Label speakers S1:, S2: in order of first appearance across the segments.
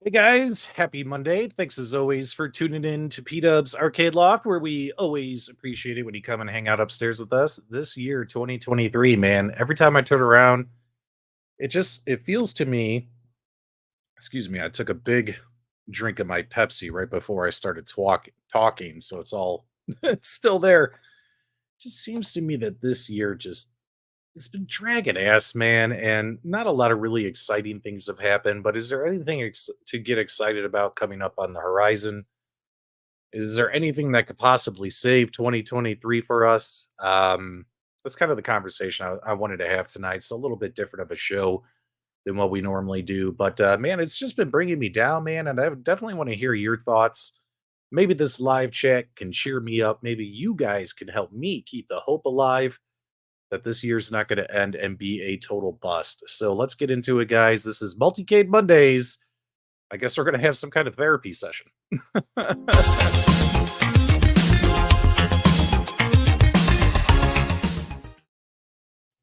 S1: Hey guys, happy Monday. Thanks as always for tuning in to PDubs Arcade Loft, where we always appreciate it when you come and hang out upstairs with us. This year, 2023, man, every time I turn around, it feels to me, excuse me, I took a big drink of my Pepsi right before I started talking, so it's all it's still there. Just seems to me that this year just it's been dragging ass, man, and not a lot of really exciting things have happened. But is there anything to get excited about coming up on the horizon? Is there anything that could possibly save 2023 for us? That's kind of the conversation I wanted to have tonight. So a little bit different of a show than what we normally do. But man, it's just been bringing me down, man, and I definitely want to hear your thoughts. Maybe this live chat can cheer me up. Maybe you guys can help me keep the hope alive that this year's not going to end and be a total bust. So let's get into it, guys. This is Multicade Mondays. I guess we're going to have some kind of therapy session.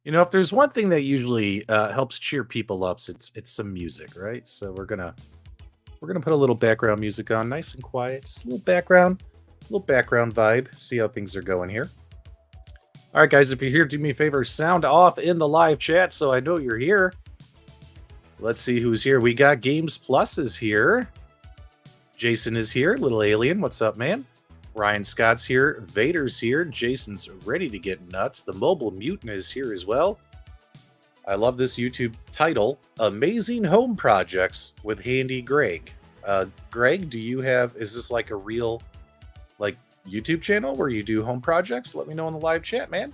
S1: You know, if there's one thing that usually helps cheer people up, it's some music, right? So we're gonna put a little background music on, nice and quiet, just a little background vibe. See how things are going here. All right, guys, if you're here, do me a favor, sound off in the live chat so I know you're here. Let's see who's here. We got Games Plus is here. Jason is here. Little Alien, what's up, man? Ryan Scott's here. Vader's here. Jason's ready to get nuts. The Mobile Mutant is here as well. I love this YouTube title, Amazing Home Projects with Handy Greg. Greg, is this like a real, like, YouTube channel where you do home projects? Let me know in the live chat, man.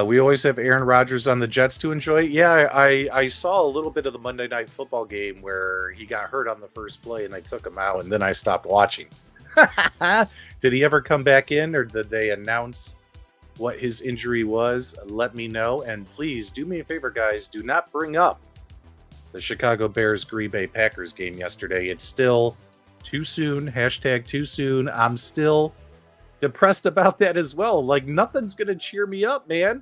S1: We always have Aaron Rodgers on the Jets to enjoy. Yeah, I saw a little bit of the Monday Night Football game where he got hurt on the first play and they took him out, and then I stopped watching. Did he ever come back in, or did they announce what his injury was? Let me know. And please do me a favor, guys. Do not bring up the Chicago Bears Green Bay Packers game yesterday. It's still too soon. Hashtag too soon. I'm still depressed about that as well. Like, nothing's gonna cheer me up, man.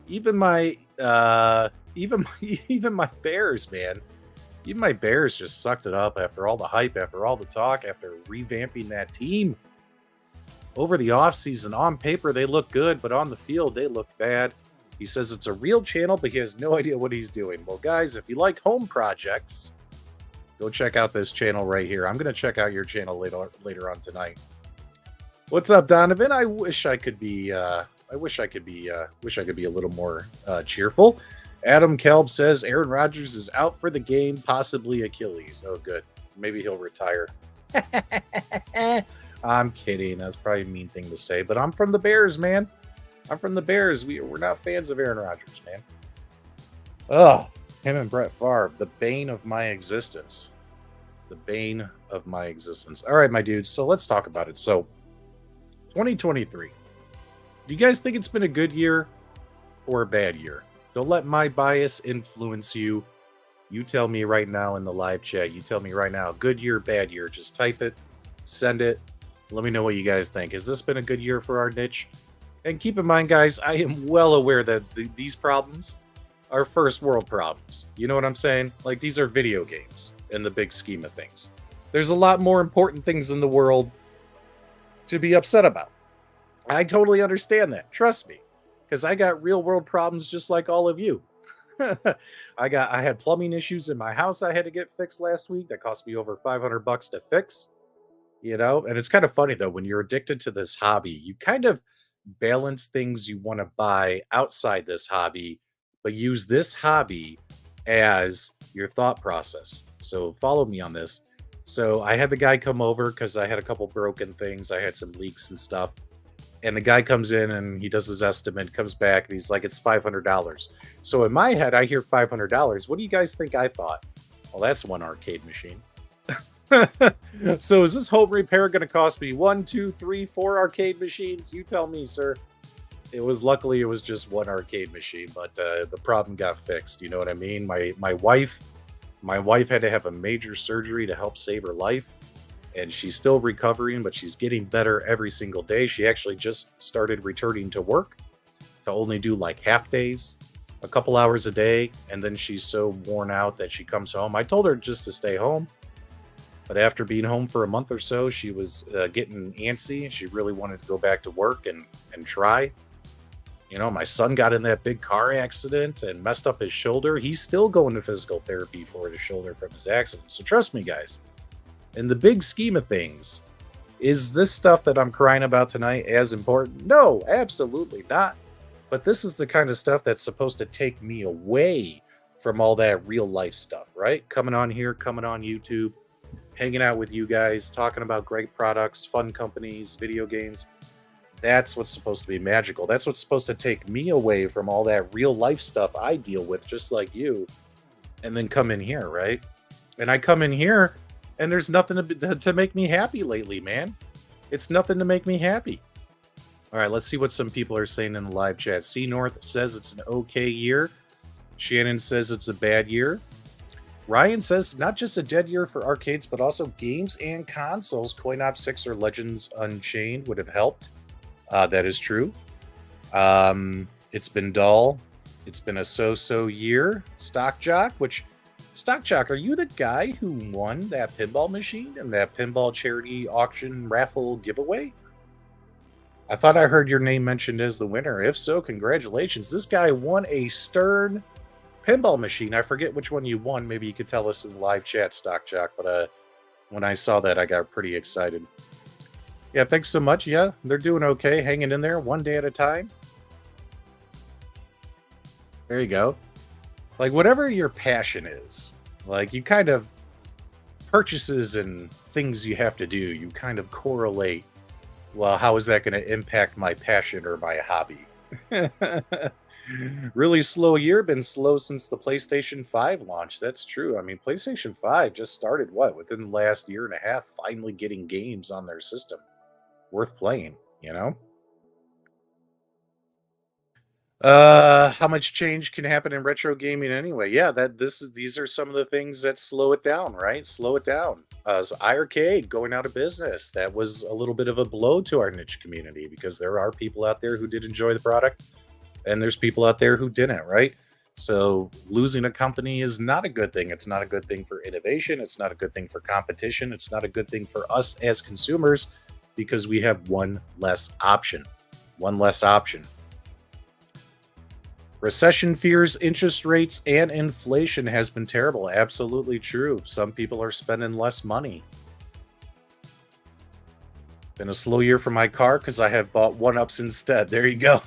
S1: Even my Bears, man. Even my Bears just sucked it up after all the hype, after all the talk, after revamping that team over the offseason. On paper, they look good, but on the field, they look bad. He says it's a real channel, but he has no idea what he's doing. Well, guys, if you like home projects, go check out this channel right here. I'm going to check out your channel later on tonight. What's up, Donovan? I wish I could be a little more cheerful. Adam Kelb says Aaron Rodgers is out for the game, possibly Achilles. Oh, good. Maybe he'll retire. I'm kidding. That's probably a mean thing to say, but I'm from the Bears, man. I'm from the Bears. We're not fans of Aaron Rodgers, man. Oh, him and Brett Favre, the bane of my existence. The bane of my existence. All right, my dudes. So let's talk about it. So 2023. Do you guys think it's been a good year or a bad year? Don't let my bias influence you. You tell me right now in the live chat. You tell me right now, good year, bad year. Just type it, send it. Let me know what you guys think. Has this been a good year for our niche? And keep in mind, guys, I am well aware that these problems are first world problems. You know what I'm saying? Like, these are video games in the big scheme of things. There's a lot more important things in the world to be upset about. I totally understand that. Trust me, because I got real world problems just like all of you. I had plumbing issues in my house I had to get fixed last week. That cost me over $500 to fix. You know, and it's kind of funny though, when you're addicted to this hobby, you kind of balance things you want to buy outside this hobby, but use this hobby as your thought process. So follow me on this. So I had the guy come over because I had a couple broken things. I had some leaks and stuff. And the guy comes in and he does his estimate, comes back, and he's like, it's $500. So in my head, I hear $500. What do you guys think I thought? Well, that's one arcade machine. So is this home repair going to cost me 1, 2, 3, 4 arcade machines? You tell me, sir. Luckily it was just one arcade machine, but the problem got fixed. You know what I mean? My wife had to have a major surgery to help save her life. And she's still recovering, but she's getting better every single day. She actually just started returning to work to only do like half days, a couple hours a day. And then she's so worn out that she comes home. I told her just to stay home. But after being home for a month or so, she was getting antsy. She really wanted to go back to work and try. You know, my son got in that big car accident and messed up his shoulder. He's still going to physical therapy for his shoulder from his accident. So trust me, guys. In the big scheme of things, is this stuff that I'm crying about tonight as important? No, absolutely not. But this is the kind of stuff that's supposed to take me away from all that real life stuff, right? Coming on here, coming on YouTube, hanging out with you guys, talking about great products, fun companies, video games. That's what's supposed to be magical. That's what's supposed to take me away from all that real life stuff I deal with, just like you, and then come in here, right? And I come in here, and there's nothing to make me happy lately, man. It's nothing to make me happy. All right, let's see what some people are saying in the live chat. C North says it's an okay year. Shannon says it's a bad year. Ryan says not just a dead year for arcades, but also games and consoles. Coin Op 6 or Legends Unchained would have helped. That is true. It's been dull. It's been a so-so year. Stock Jock, are you the guy who won that pinball machine and that pinball charity auction raffle giveaway? I thought I heard your name mentioned as the winner. If so, congratulations. This guy won a Stern pinball machine. I forget which one you won. Maybe you could tell us in the live chat, Stock Jock. But when I saw that, I got pretty excited. Yeah, thanks so much. Yeah, they're doing okay. Hanging in there one day at a time. There you go. Like, whatever your passion is, like, you kind of purchases and things you have to do, you kind of correlate, well, how is that going to impact my passion or my hobby? Really slow year, been slow since the PlayStation 5 launch. That's true. I mean, PlayStation 5 just started, within the last year and a half, finally getting games on their system worth playing, you know? How much change can happen in retro gaming anyway? Yeah, these are some of the things that slow it down, right? Slow it down. So iArcade going out of business. That was a little bit of a blow to our niche community because there are people out there who did enjoy the product and there's people out there who didn't, right? So losing a company is not a good thing. It's not a good thing for innovation. It's not a good thing for competition. It's not a good thing for us as consumers because we have one less option. One less option. Recession fears, interest rates, and inflation has been terrible. Absolutely true. Some people are spending less money. Been a slow year for my car because I have bought 1-ups instead. There you go.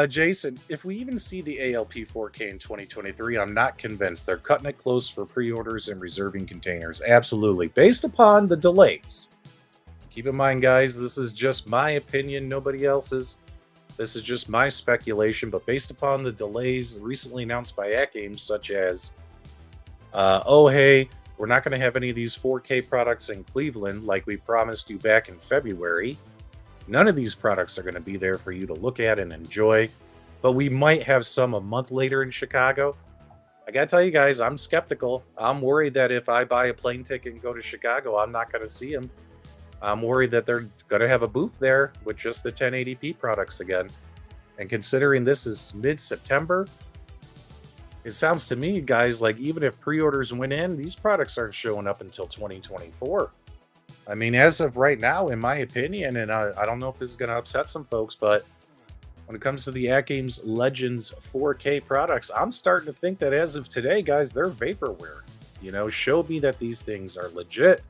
S1: Jason, if we even see the ALP 4K in 2023, I'm not convinced. They're cutting it close for pre-orders and reserving containers. Absolutely. Based upon the delays. Keep in mind, guys, this is just my opinion, nobody else's. This is just my speculation, but based upon the delays recently announced by AtGames, such as Oh, hey, we're not going to have any of these 4K products in Cleveland like we promised you back in February. None of these products are going to be there for you to look at and enjoy, but we might have some a month later in Chicago. I got to tell you guys, I'm skeptical. I'm worried that if I buy a plane ticket and go to Chicago, I'm not going to see them. I'm worried that they're going to have a booth there with just the 1080p products again. And considering this is mid-September, it sounds to me, guys, like even if pre-orders went in, these products aren't showing up until 2024. I mean, as of right now, in my opinion, and I don't know if this is going to upset some folks, but when it comes to the AtGames Legends 4K products, I'm starting to think that as of today, guys, they're vaporware. You know, show me that these things are legit,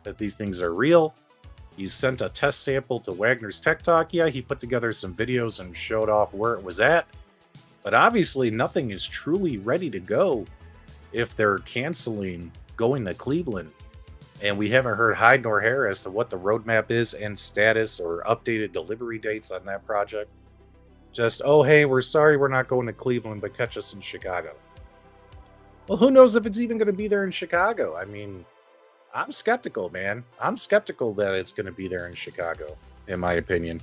S1: that these things are real. He sent a test sample to Wagner's Tech Talk. Yeah, he put together some videos and showed off where it was at. But obviously, nothing is truly ready to go if they're canceling going to Cleveland. And we haven't heard hide nor hair as to what the roadmap is and status or updated delivery dates on that project. Just, oh, hey, we're sorry we're not going to Cleveland, but catch us in Chicago. Well, who knows if it's even going to be there in Chicago? I mean, I'm skeptical, man. I'm skeptical that it's going to be there in Chicago, in my opinion.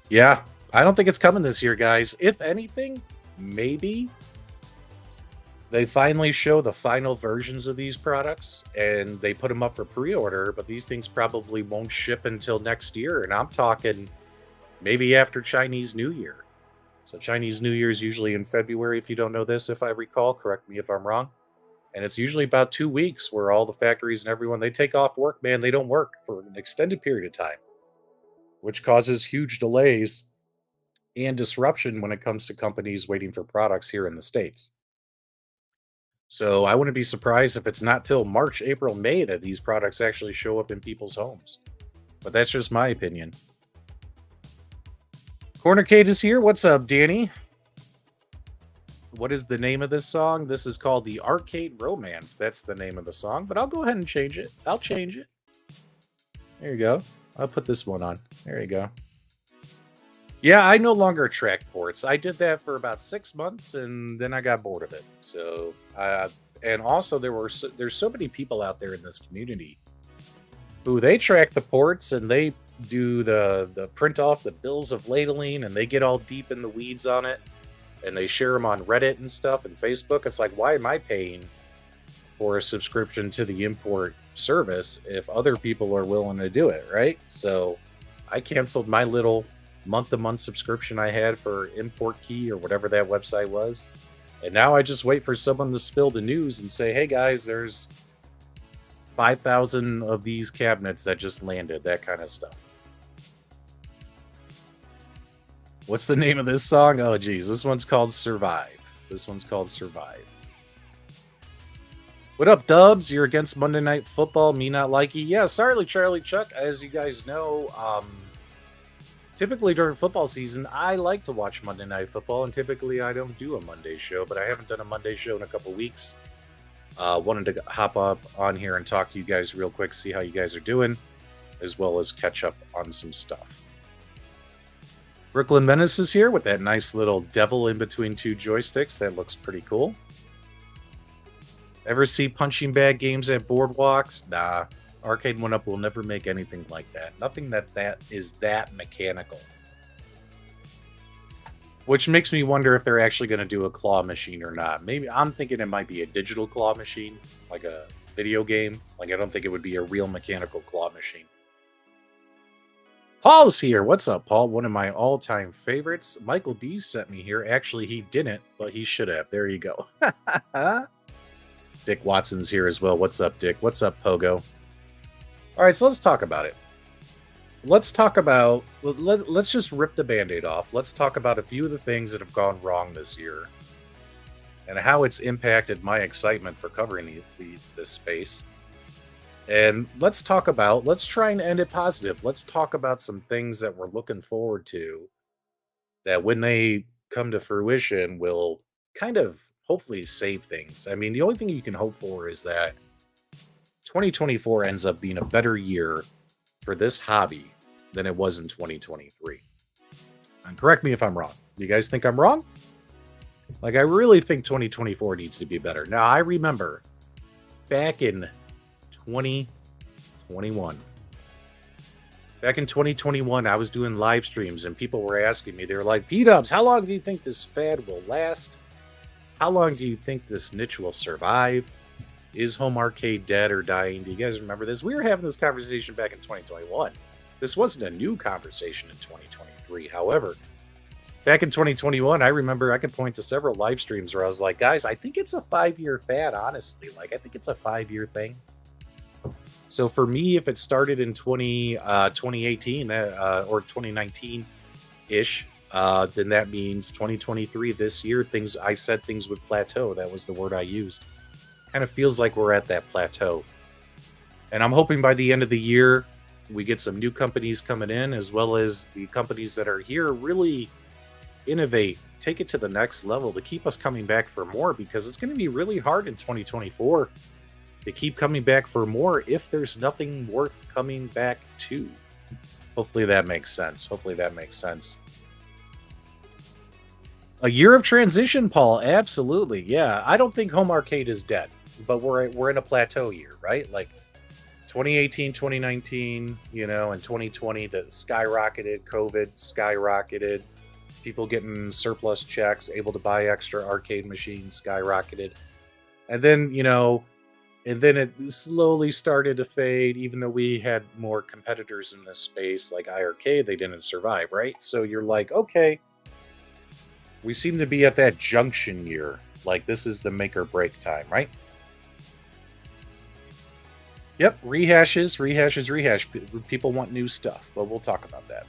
S1: Yeah, I don't think it's coming this year, guys. If anything, maybe they finally show the final versions of these products and they put them up for pre-order, but these things probably won't ship until next year. And I'm talking maybe after Chinese New Year. So Chinese New Year is usually in February, if you don't know this, if I recall. Correct me if I'm wrong. And it's usually about 2 weeks where all the factories and everyone, they take off work, man. They don't work for an extended period of time, which causes huge delays and disruption when it comes to companies waiting for products here in the States. So I wouldn't be surprised if it's not till March, April, May that these products actually show up in people's homes. But that's just my opinion. Cornercade is here. What's up, Danny? What is the name of this song? This is called The Arcade Romance. That's the name of the song, but I'll go ahead and change it. I'll change it. There you go. I'll put this one on. There you go. Yeah, I no longer track ports. I did that for about 6 months, and then I got bored of it. So, and also there's so many people out there in this community who they track the ports and they do the print off the bills of ladling, and they get all deep in the weeds on it, and they share them on Reddit and stuff and Facebook. It's like, why am I paying for a subscription to the import service if other people are willing to do it, right? So I canceled my little month-to-month subscription I had for Import Key or whatever that website was. And now I just wait for someone to spill the news and say, hey guys, there's 5,000 of these cabinets that just landed, that kind of stuff. What's the name of this song? Oh, geez. This one's called Survive. This one's called Survive. What up, Dubs? You're against Monday Night Football, me not liking. Yeah, sorry, Charlie Chuck. As you guys know, typically during football season, I like to watch Monday Night Football, and typically I don't do a Monday show, but I haven't done a Monday show in a couple weeks. Wanted to hop up on here and talk to you guys real quick, see how you guys are doing, as well as catch up on some stuff. Brooklyn Menace is here with that nice little devil in between two joysticks. That looks pretty cool. Ever see punching bag games at boardwalks? Nah. Arcade 1-Up will never make anything like that. Nothing that is that mechanical. Which makes me wonder if they're actually going to do a claw machine or not. Maybe I'm thinking it might be a digital claw machine, like a video game. Like, I don't think it would be a real mechanical claw machine. Paul's here. What's up, Paul? One of my all-time favorites. Michael D sent me here. Actually, he didn't, but he should have. There you go. Dick Watson's here as well. What's up, Dick? What's up, Pogo? All right, so let's talk about it. Let's just rip the Band-Aid off. Let's talk about a few of the things that have gone wrong this year and how it's impacted my excitement for covering this space. And let's try and end it positive. Let's talk about some things that we're looking forward to that when they come to fruition will kind of hopefully save things. I mean, the only thing you can hope for is that 2024 ends up being a better year for this hobby than it was in 2023. And correct me if I'm wrong. Do you guys think I'm wrong? Like, I really think 2024 needs to be better. Now, I remember back in 2021. Back in 2021, I was doing live streams and people were asking me, they were like, PDubs, how long do you think this fad will last? How long do you think this niche will survive? Is home arcade dead or dying? Do you guys remember this? We were having this conversation back in 2021. This wasn't a new conversation in 2023. However, back in 2021, I remember I could point to several live streams where I was like, guys, I think it's a 5-year fad, honestly. Like, I think it's a 5-year thing. So for me, if it started in 2018 or 2019 ish, then that means 2023 this year. I said things would plateau. That was the word I used. Kind of feels like we're at that plateau. And I'm hoping by the end of the year, we get some new companies coming in, as well as the companies that are here really innovate, take it to the next level to keep us coming back for more, because it's going to be really hard in 2024 to keep coming back for more if there's nothing worth coming back to. Hopefully that makes sense. A year of transition, Paul. Absolutely. Yeah. I don't think home arcade is dead, but we're in a plateau year, right? Like 2018, 2019, and 2020 that skyrocketed, COVID skyrocketed, people getting surplus checks, able to buy extra arcade machines skyrocketed. And then, it slowly started to fade, even though we had more competitors in this space like iArcade, they didn't survive, right? So you're like, okay, we seem to be at that junction year. Like, this is the make or break time, right? Yep, rehash. People want new stuff, but we'll talk about that.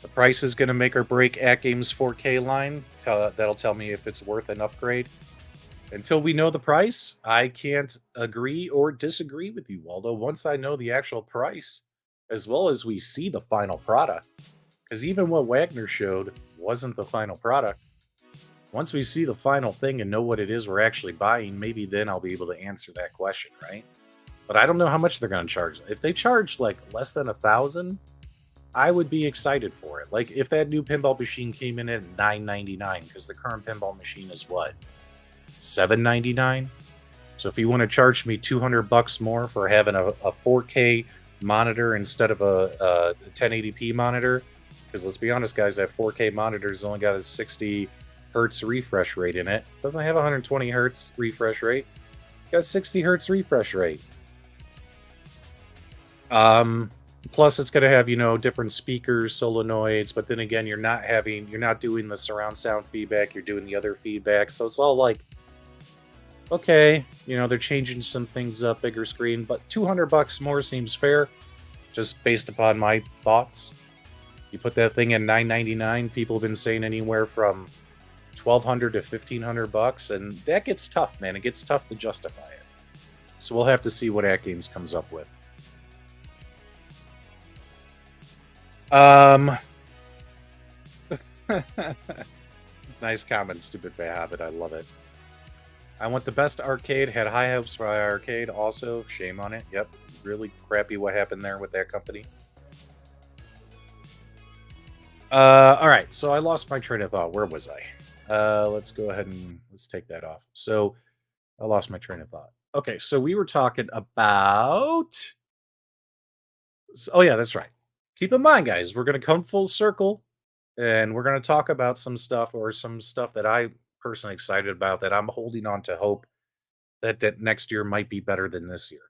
S1: The price is going to make or break AtGames 4K line. That'll tell me if it's worth an upgrade. Until we know the price, I can't agree or disagree with you, Waldo. Once I know the actual price, as well as we see the final product, because even what Wagner showed wasn't the final product. Once we see the final thing and know what it is we're actually buying, maybe then I'll be able to answer that question, right? But I don't know how much they're going to charge. If they charge like less than 1,000, I would be excited for it. Like if that new pinball machine came in at $9.99, because the current pinball machine is what, $7.99? So if you want to charge me $200 more for having a 4K monitor instead of a 1080p monitor, because let's be honest, guys, that 4K monitor's only got a 60 hertz refresh rate in it. It doesn't have 120 hertz refresh rate. It's got 60 hertz refresh rate. Plus it's going to have, different speakers, solenoids, but then again, you're not doing the surround sound feedback, you're doing the other feedback. So it's all like, okay, they're changing some things up, bigger screen, but $200 more seems fair, just based upon my thoughts. You put that thing at $9.99, people have been saying anywhere from $1,200 to $1,500, and that gets tough, man. It gets tough to justify it. So we'll have to see what AtGames comes up with. Nice comment, stupid fat habit. I love it. I want the best arcade. Had high hopes for iArcade. Also, shame on it. Yep, really crappy what happened there with that company. All right, so I lost my train of thought. Where was I? Let's go ahead and let's take that off. So I lost my train of thought. Okay, so we were talking about. Oh yeah, that's right. Keep in mind, guys, we're going to come full circle, and we're going to talk about some stuff that I personally excited about that I'm holding on to hope that next year might be better than this year.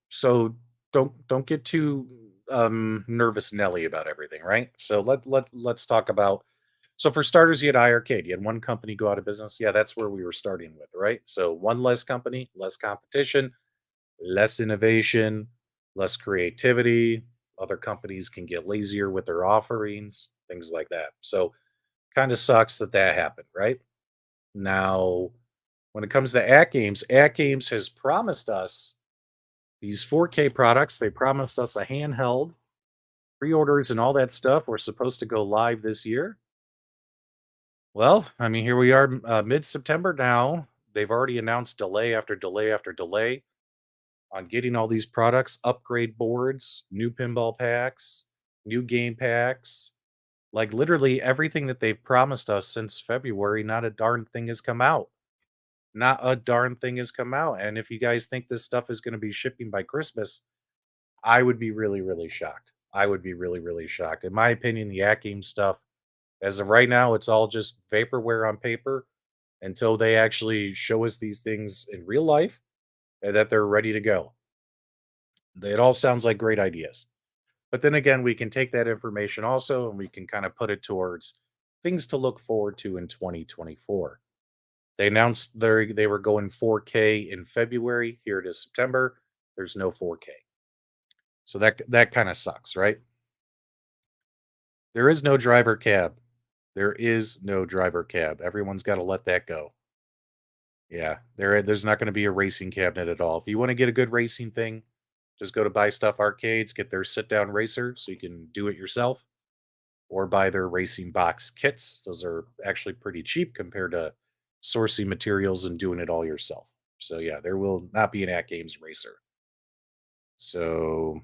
S1: So don't get too nervous Nelly about everything, right? So let's talk about. So for starters, you had iArcade. You had one company go out of business. Yeah, that's where we were starting with, right? So one less company, less competition, less innovation, less creativity. Other companies can get lazier with their offerings, things like that. So kind of sucks that happened, right? Now, when it comes to AtGames has promised us these 4K products. They promised us a handheld. Pre-orders and all that stuff were supposed to go live this year. Well, I mean, here we are, mid-September now. They've already announced delay after delay after delay on getting all these products, upgrade boards, new pinball packs, new game packs. Like literally everything that they've promised us since February, not a darn thing has come out. Not a darn thing has come out. And if you guys think this stuff is going to be shipping by Christmas, I would be really, really shocked. I would be really, really shocked. In my opinion, the AtGames stuff, as of right now, it's all just vaporware on paper until they actually show us these things in real life and that they're ready to go. It all sounds like great ideas. But then again, we can take that information also and we can kind of put it towards things to look forward to in 2024. They announced they were going 4K in February. Here it is September. There's no 4K. So that kind of sucks, right? There is no driver cab. There is no driver cab. Everyone's got to let that go. Yeah, there's not going to be a racing cabinet at all. If you want to get a good racing thing, just go to Buy Stuff Arcades, get their sit down racer so you can do it yourself, or buy their racing box kits. Those are actually pretty cheap compared to sourcing materials and doing it all yourself. So yeah, there will not be an AtGames racer. So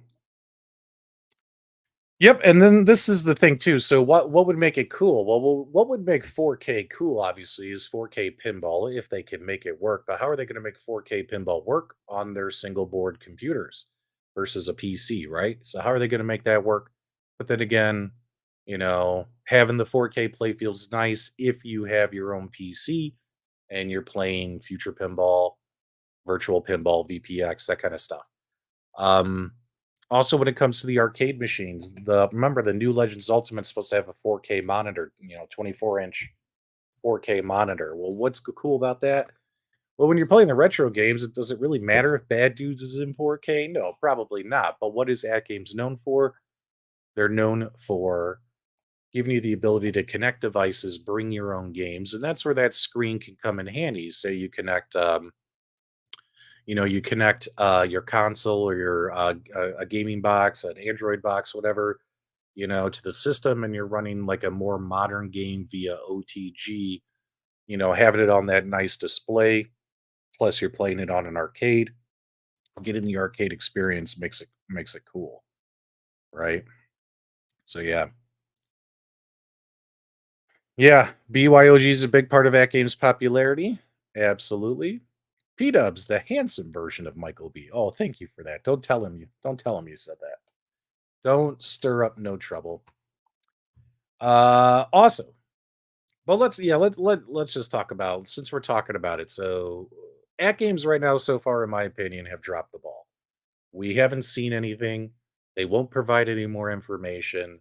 S1: yep, and then this is the thing too. So what would make it cool? What would make 4K cool? Obviously, is 4K pinball if they can make it work. But how are they going to make 4K pinball work on their single board computers versus a PC? Right. So how are they going to make that work? But then again, having the 4K playfield is nice if you have your own PC and you're playing future pinball, virtual pinball, VPX, that kind of stuff. Um, Also, when it comes to the arcade machines, remember the new Legends Ultimate's supposed to have a 4K monitor, 24-inch 4K monitor. Well, what's cool about that? Well, when you're playing the retro games, it doesn't really matter if Bad Dudes is in 4K. No, probably not. But what is AtGames known for? They're known for giving you the ability to connect devices, bring your own games, and that's where that screen can come in handy. Say you connect your console or your a gaming box, an Android box, whatever, to the system, and you're running like a more modern game via OTG, having it on that nice display, plus you're playing it on an arcade. Getting the arcade experience makes it cool, right? So yeah. Yeah, BYOG is a big part of that game's popularity. Absolutely. PDubs, the handsome version of Michael B. Oh, thank you for that. Don't tell him you said that. Don't stir up no trouble. Awesome. Well, let's just talk about, since we're talking about it. So, at games right now, so far, in my opinion, have dropped the ball. We haven't seen anything. They won't provide any more information.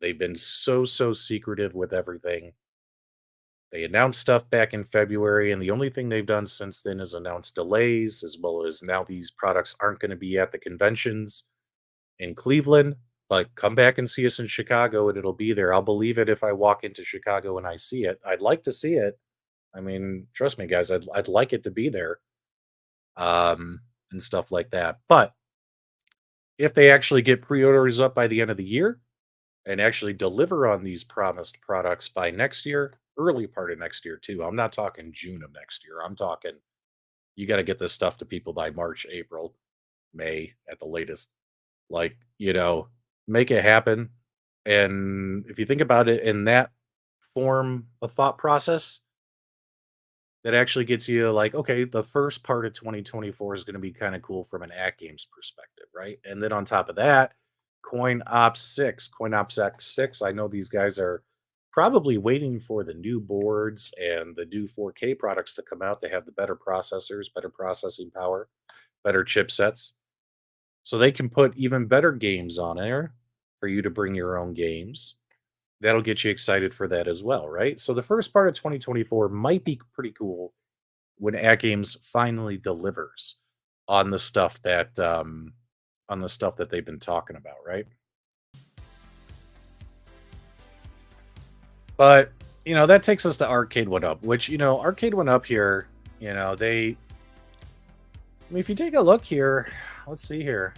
S1: They've been so secretive with everything. They announced stuff back in February, and the only thing they've done since then is announce delays, as well as now these products aren't going to be at the conventions in Cleveland, but come back and see us in Chicago and it'll be there. I'll believe it if I walk into Chicago and I see it. I'd like to see it. I mean, trust me, guys, I'd like it to be there, and stuff like that. But if they actually get pre-orders up by the end of the year and actually deliver on these promised products by next year, early part of next year too. I'm not talking June of next year. I'm talking you got to get this stuff to people by March, April, May at the latest. Like, make it happen. And if you think about it in that form of thought process, that actually gets you like, okay, the first part of 2024 is going to be kind of cool from an At Games perspective, right? And then on top of that, Coin Ops X6. I know these guys are probably waiting for the new boards and the new 4K products to come out. They have the better processors, better processing power, better chipsets. So they can put even better games on there for you to bring your own games. That'll get you excited for that as well, right? So the first part of 2024 might be pretty cool when At Games finally delivers on the stuff that they've been talking about, right? But that takes us to Arcade One Up, which Arcade One Up here, if you take a look here, let's see here.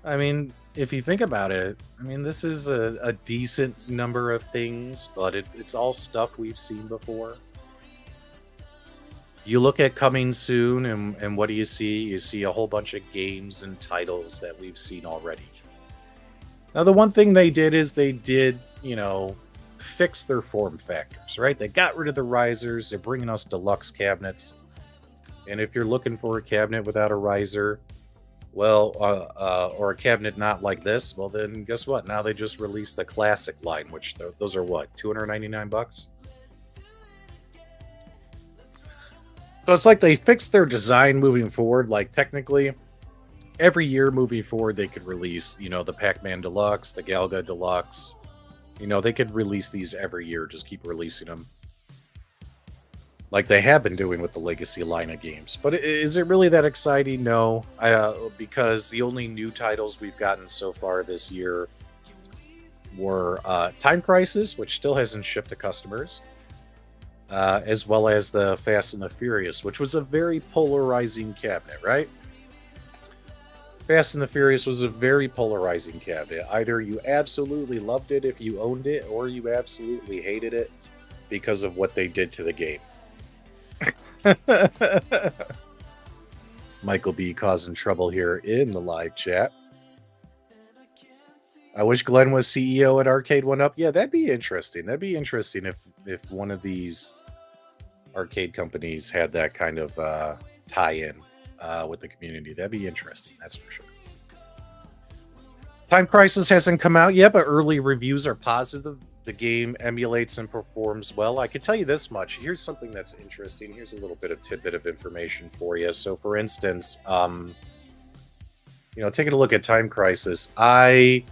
S1: I mean, if you think about it, this is a decent number of things, but it's all stuff we've seen before. You look at coming soon, and what do you see? You see a whole bunch of games and titles that we've seen already. Now, the one thing they did is they did, fix their form factors, right? They got rid of the risers. They're bringing us deluxe cabinets. And if you're looking for a cabinet without a riser, or a cabinet not like this, well, then guess what? Now they just released the classic line, which those are what, 299 bucks? So it's like they fixed their design moving forward. Like technically, every year moving forward, they could release, the Pac-Man Deluxe, the Galga Deluxe. They could release these every year, just keep releasing them like they have been doing with the Legacy line of games. But is it really that exciting? No, because the only new titles we've gotten so far this year were Time Crisis, which still hasn't shipped to customers, as well as the Fast and the Furious, which was a very polarizing cabinet, right? Fast and the Furious was a very polarizing cabinet. Either you absolutely loved it if you owned it, or you absolutely hated it because of what they did to the game. Michael B causing trouble here in the live chat. I wish Glenn was CEO at Arcade One Up. Yeah, that'd be interesting. That'd be interesting if one of these arcade companies had that kind of tie-in with the community. That'd be interesting. That's for sure. Time Crisis hasn't come out yet, but early reviews are positive. The game emulates and performs well. I can tell you this much. Here's something that's interesting. Here's a little bit of tidbit of information for you. So, for instance, taking a look at Time Crisis, I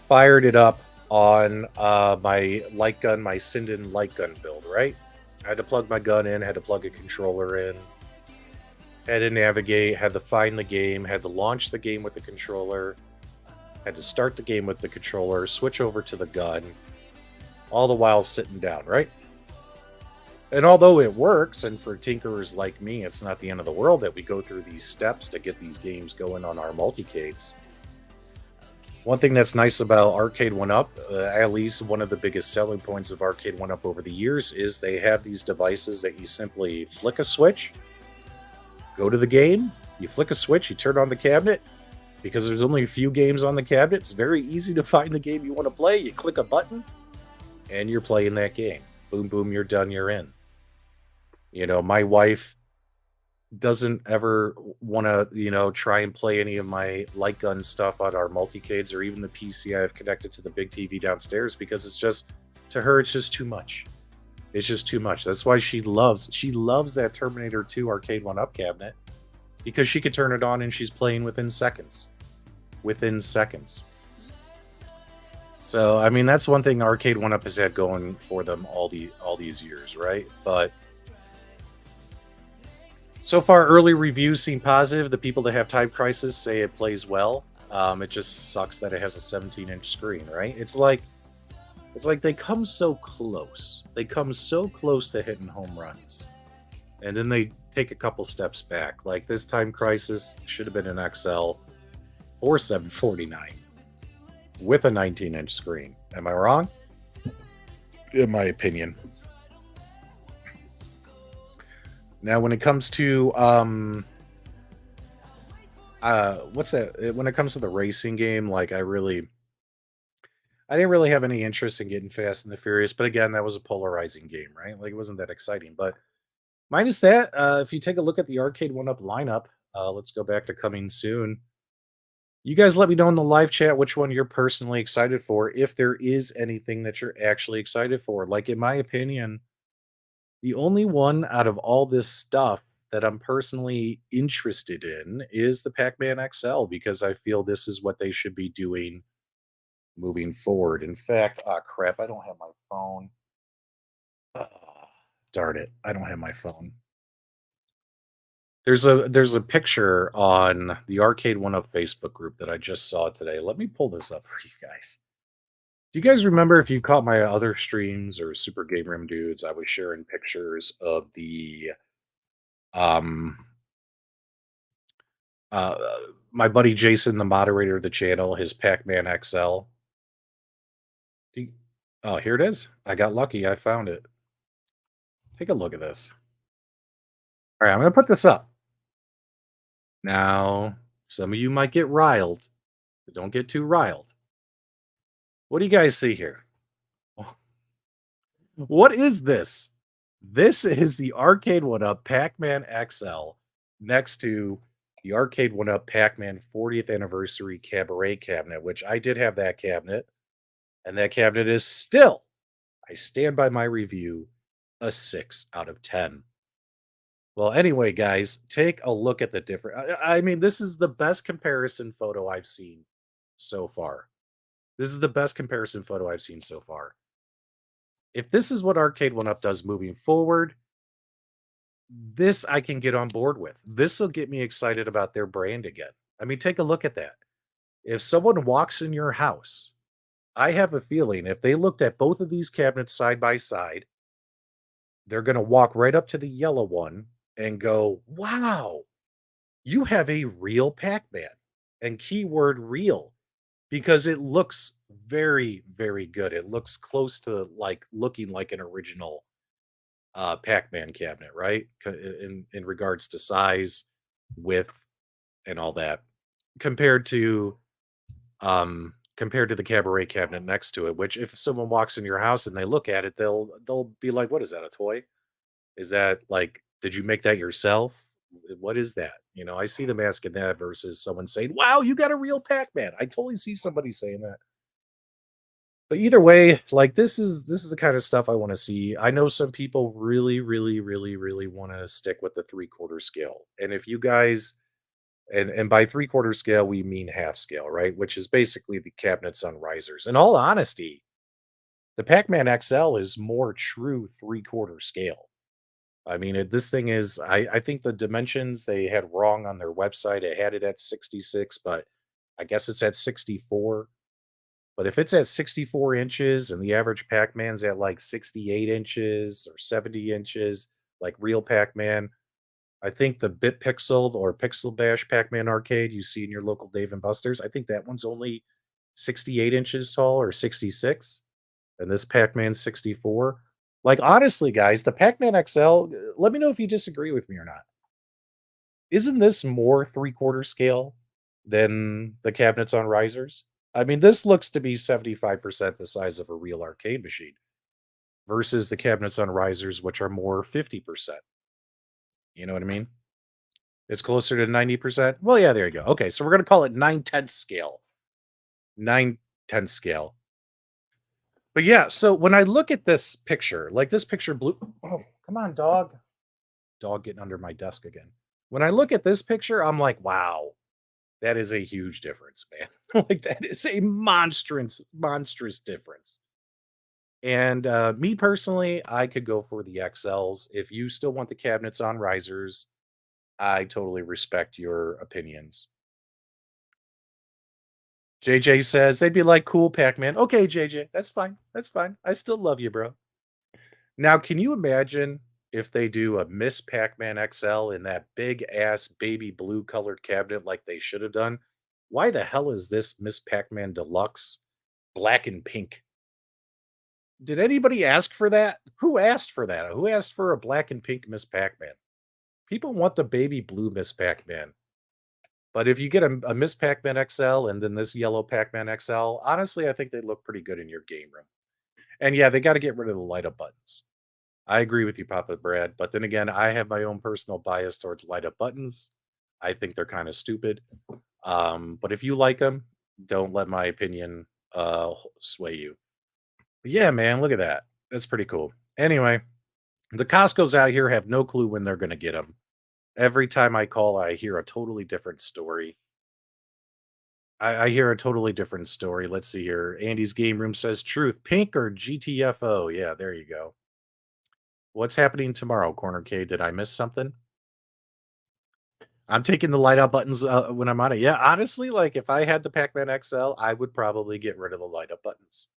S1: fired it up on my light gun, my Sinden light gun build, right? I had to plug my gun in, had to plug a controller in, had to navigate, had to find the game, had to launch the game with the controller, had to start the game with the controller, switch over to the gun, all the while sitting down, right? And although it works, and for tinkerers like me, it's not the end of the world that we go through these steps to get these games going on our multicades. One thing that's nice about Arcade One Up, at least one of the biggest selling points of Arcade One Up over the years, is they have these devices that you simply flick a switch, go to the game, you flick a switch, you turn on the cabinet. Because there's only a few games on the cabinet, it's very easy to find the game you want to play. You click a button, and you're playing that game. Boom, boom, you're done, you're in. My wife doesn't ever want to, try and play any of my light gun stuff on our multicades or even the PC I have connected to the big TV downstairs because to her, it's just too much. It's just too much. That's why she loves that Terminator 2 Arcade 1-Up cabinet because she could turn it on and she's playing within seconds. So, I mean, that's one thing Arcade 1-Up has had going for them all these years, right? But so far, early reviews seem positive. The people that have Time Crisis say it plays well. It just sucks that it has a 17-inch screen, right? It's like they come so close. They come so close to hitting home runs. And then they take a couple steps back. Like this Time Crisis should have been an XL or 749 with a 19-inch screen. Am I wrong? In my opinion. Now, when it comes to what's that? When it comes to the racing game, like I didn't really have any interest in getting Fast and the Furious. But again, that was a polarizing game, right? Like it wasn't that exciting. But minus that, if you take a look at the Arcade 1-Up lineup, let's go back to coming soon. You guys let me know in the live chat which one you're personally excited for, if there is anything that you're actually excited for. Like, in my opinion, the only one out of all this stuff that I'm personally interested in is the Pac-Man XL because I feel this is what they should be doing moving forward. In fact, crap, I don't have my phone. Darn it, I don't have my phone. There's a picture on the Arcade 1-Up Facebook group that I just saw today. Let me pull this up for you guys. Do you guys remember if you caught my other streams or Super Game Room Dudes? I was sharing pictures of the uh my buddy Jason, the moderator of the channel, his Pac-Man XL. Oh, here it is. I got lucky. I found it. Take a look at this. All right, I'm going to put this up. Now, some of you might get riled, but don't get too riled. What do you guys see here? What is this? This is the Arcade One Up Pac-Man XL next to the Arcade One Up Pac-Man 40th Anniversary Cabaret cabinet, which I did have that cabinet, and that cabinet is still, I stand by my review, a 6 out of 10. Well, anyway, guys, take a look at the different. I mean, this is the best comparison photo I've seen so far. This is the best comparison photo I've seen so far. If this is what Arcade One Up does moving forward, this I can get on board with. This will get me excited about their brand again. I mean, take a look at that. If someone walks in your house, I have a feeling if they looked at both of these cabinets side by side, they're going to walk right up to the yellow one and go, "Wow, you have a real Pac-Man." And keyword real, because it looks very, very good. It looks close to like looking like an original Pac-Man cabinet, right? In regards to size, width, and all that, compared to compared to the cabaret cabinet next to it. Which, if someone walks in your house and they look at it, they'll be like, "What is that? A toy? Is that like? Did you make that yourself? What is that?" You know, I see them asking that versus someone saying, "Wow, you got a real Pac-Man." I totally see somebody saying that. But either way, like this is the kind of stuff I want to see. I know some people really, really, really, really want to stick with the three-quarter scale. And if you guys and by three-quarter scale, we mean half scale, right? Which is basically the cabinets on risers. In all honesty, the Pac-Man XL is more true three-quarter scale. I mean, this thing is, I think the dimensions they had wrong on their website. It had it at 66, but I guess it's at 64. But if it's at 64 inches and the average Pac-Man's at like 68 inches or 70 inches, like real Pac-Man, I think the Bit Pixel or Pixel Bash Pac-Man arcade you see in your local Dave and Buster's, I think that one's only 68 inches tall or 66, and this Pac-Man's 64. Like, honestly, guys, the Pac-Man XL, let me know if you disagree with me or not. Isn't this more three-quarter scale than the cabinets on risers? I mean, this looks to be 75% the size of a real arcade machine versus the cabinets on risers, which are more 50%. You know what I mean? It's closer to 90%. Well, yeah, there you go. Okay, so we're going to call it 9/10 scale. 9/10 scale. But yeah, so when I look at this picture, like this picture blue. Oh, come on, dog. Dog getting under my desk again. When I look at this picture, I'm like, wow, that is a huge difference, man. Like, that is a monstrous difference. And me personally, I could go for the XLs. If you still want the cabinets on risers, I totally respect your opinions. JJ says they'd be like cool Pac-Man. Okay, JJ, that's fine. That's fine. I still love you, bro. Now, can you imagine if they do a Miss Pac-Man XL in that big ass baby blue colored cabinet like they should have done? Why the hell is this Miss Pac-Man Deluxe black and pink? Did anybody ask for that? Who asked for that? Who asked for a black and pink Miss Pac-Man? People want the baby blue Miss Pac-Man. But if you get a Miss Pac-Man XL and then this yellow Pac-Man XL, honestly, I think they look pretty good in your game room. And yeah, they got to get rid of the light up buttons. I agree with you, Papa Brad. But then again, I have my own personal bias towards light up buttons. I think they're kind of stupid. But if you like them, don't let my opinion sway you. But yeah, man, look at that. That's pretty cool. Anyway, the Costco's out here have no clue when they're going to get them. Every time I call, I hear a totally different story. I hear a totally different story. Let's see here. Andy's game room says truth, pink or GTFO. Yeah, there you go. What's happening tomorrow, Corner K? Did I miss something? I'm taking the light out buttons when I'm on it. Yeah, honestly, like if I had the Pac-Man XL, I would probably get rid of the light up buttons.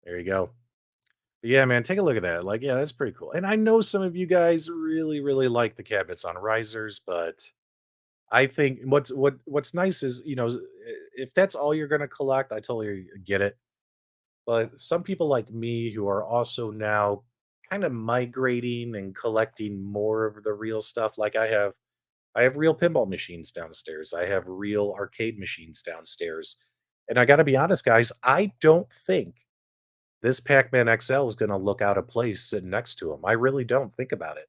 S1: There you go. But yeah, man, take a look at that. Like, yeah, that's pretty cool. And I know some of you guys really, really like the cabinets on risers, but I think what's nice is, if that's all you're gonna collect, I totally get it. But some people like me who are also now kind of migrating and collecting more of the real stuff. Like I have real pinball machines downstairs. I have real arcade machines downstairs. And I gotta be honest, guys, I don't think this Pac-Man XL is gonna look out of place sitting next to him. I really don't. Think about it.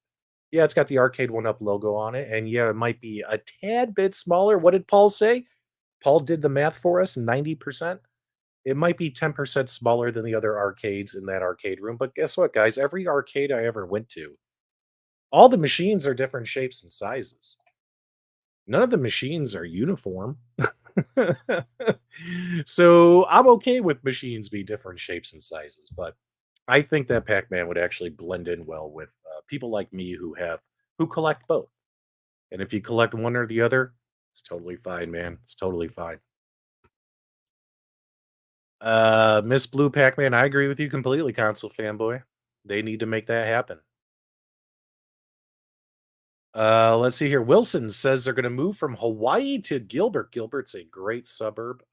S1: Yeah, it's got the Arcade One Up logo on it, and yeah, it might be a tad bit smaller. What did Paul say? Paul did the math for us, 90%. It might be 10% smaller than the other arcades in that arcade room, but guess what, guys? Every arcade I ever went to, all the machines are different shapes and sizes. None of the machines are uniform. So I'm okay with machines being different shapes and sizes, but I think that Pac-Man would actually blend in well with people like me who collect both. And if you collect one or the other, it's totally fine, man. It's totally fine. Miss Blue Pac-Man, I agree with you completely, console fanboy. They need to make that happen. Let's see here. Wilson says they're going to move from Hawaii to Gilbert. Gilbert's a great suburb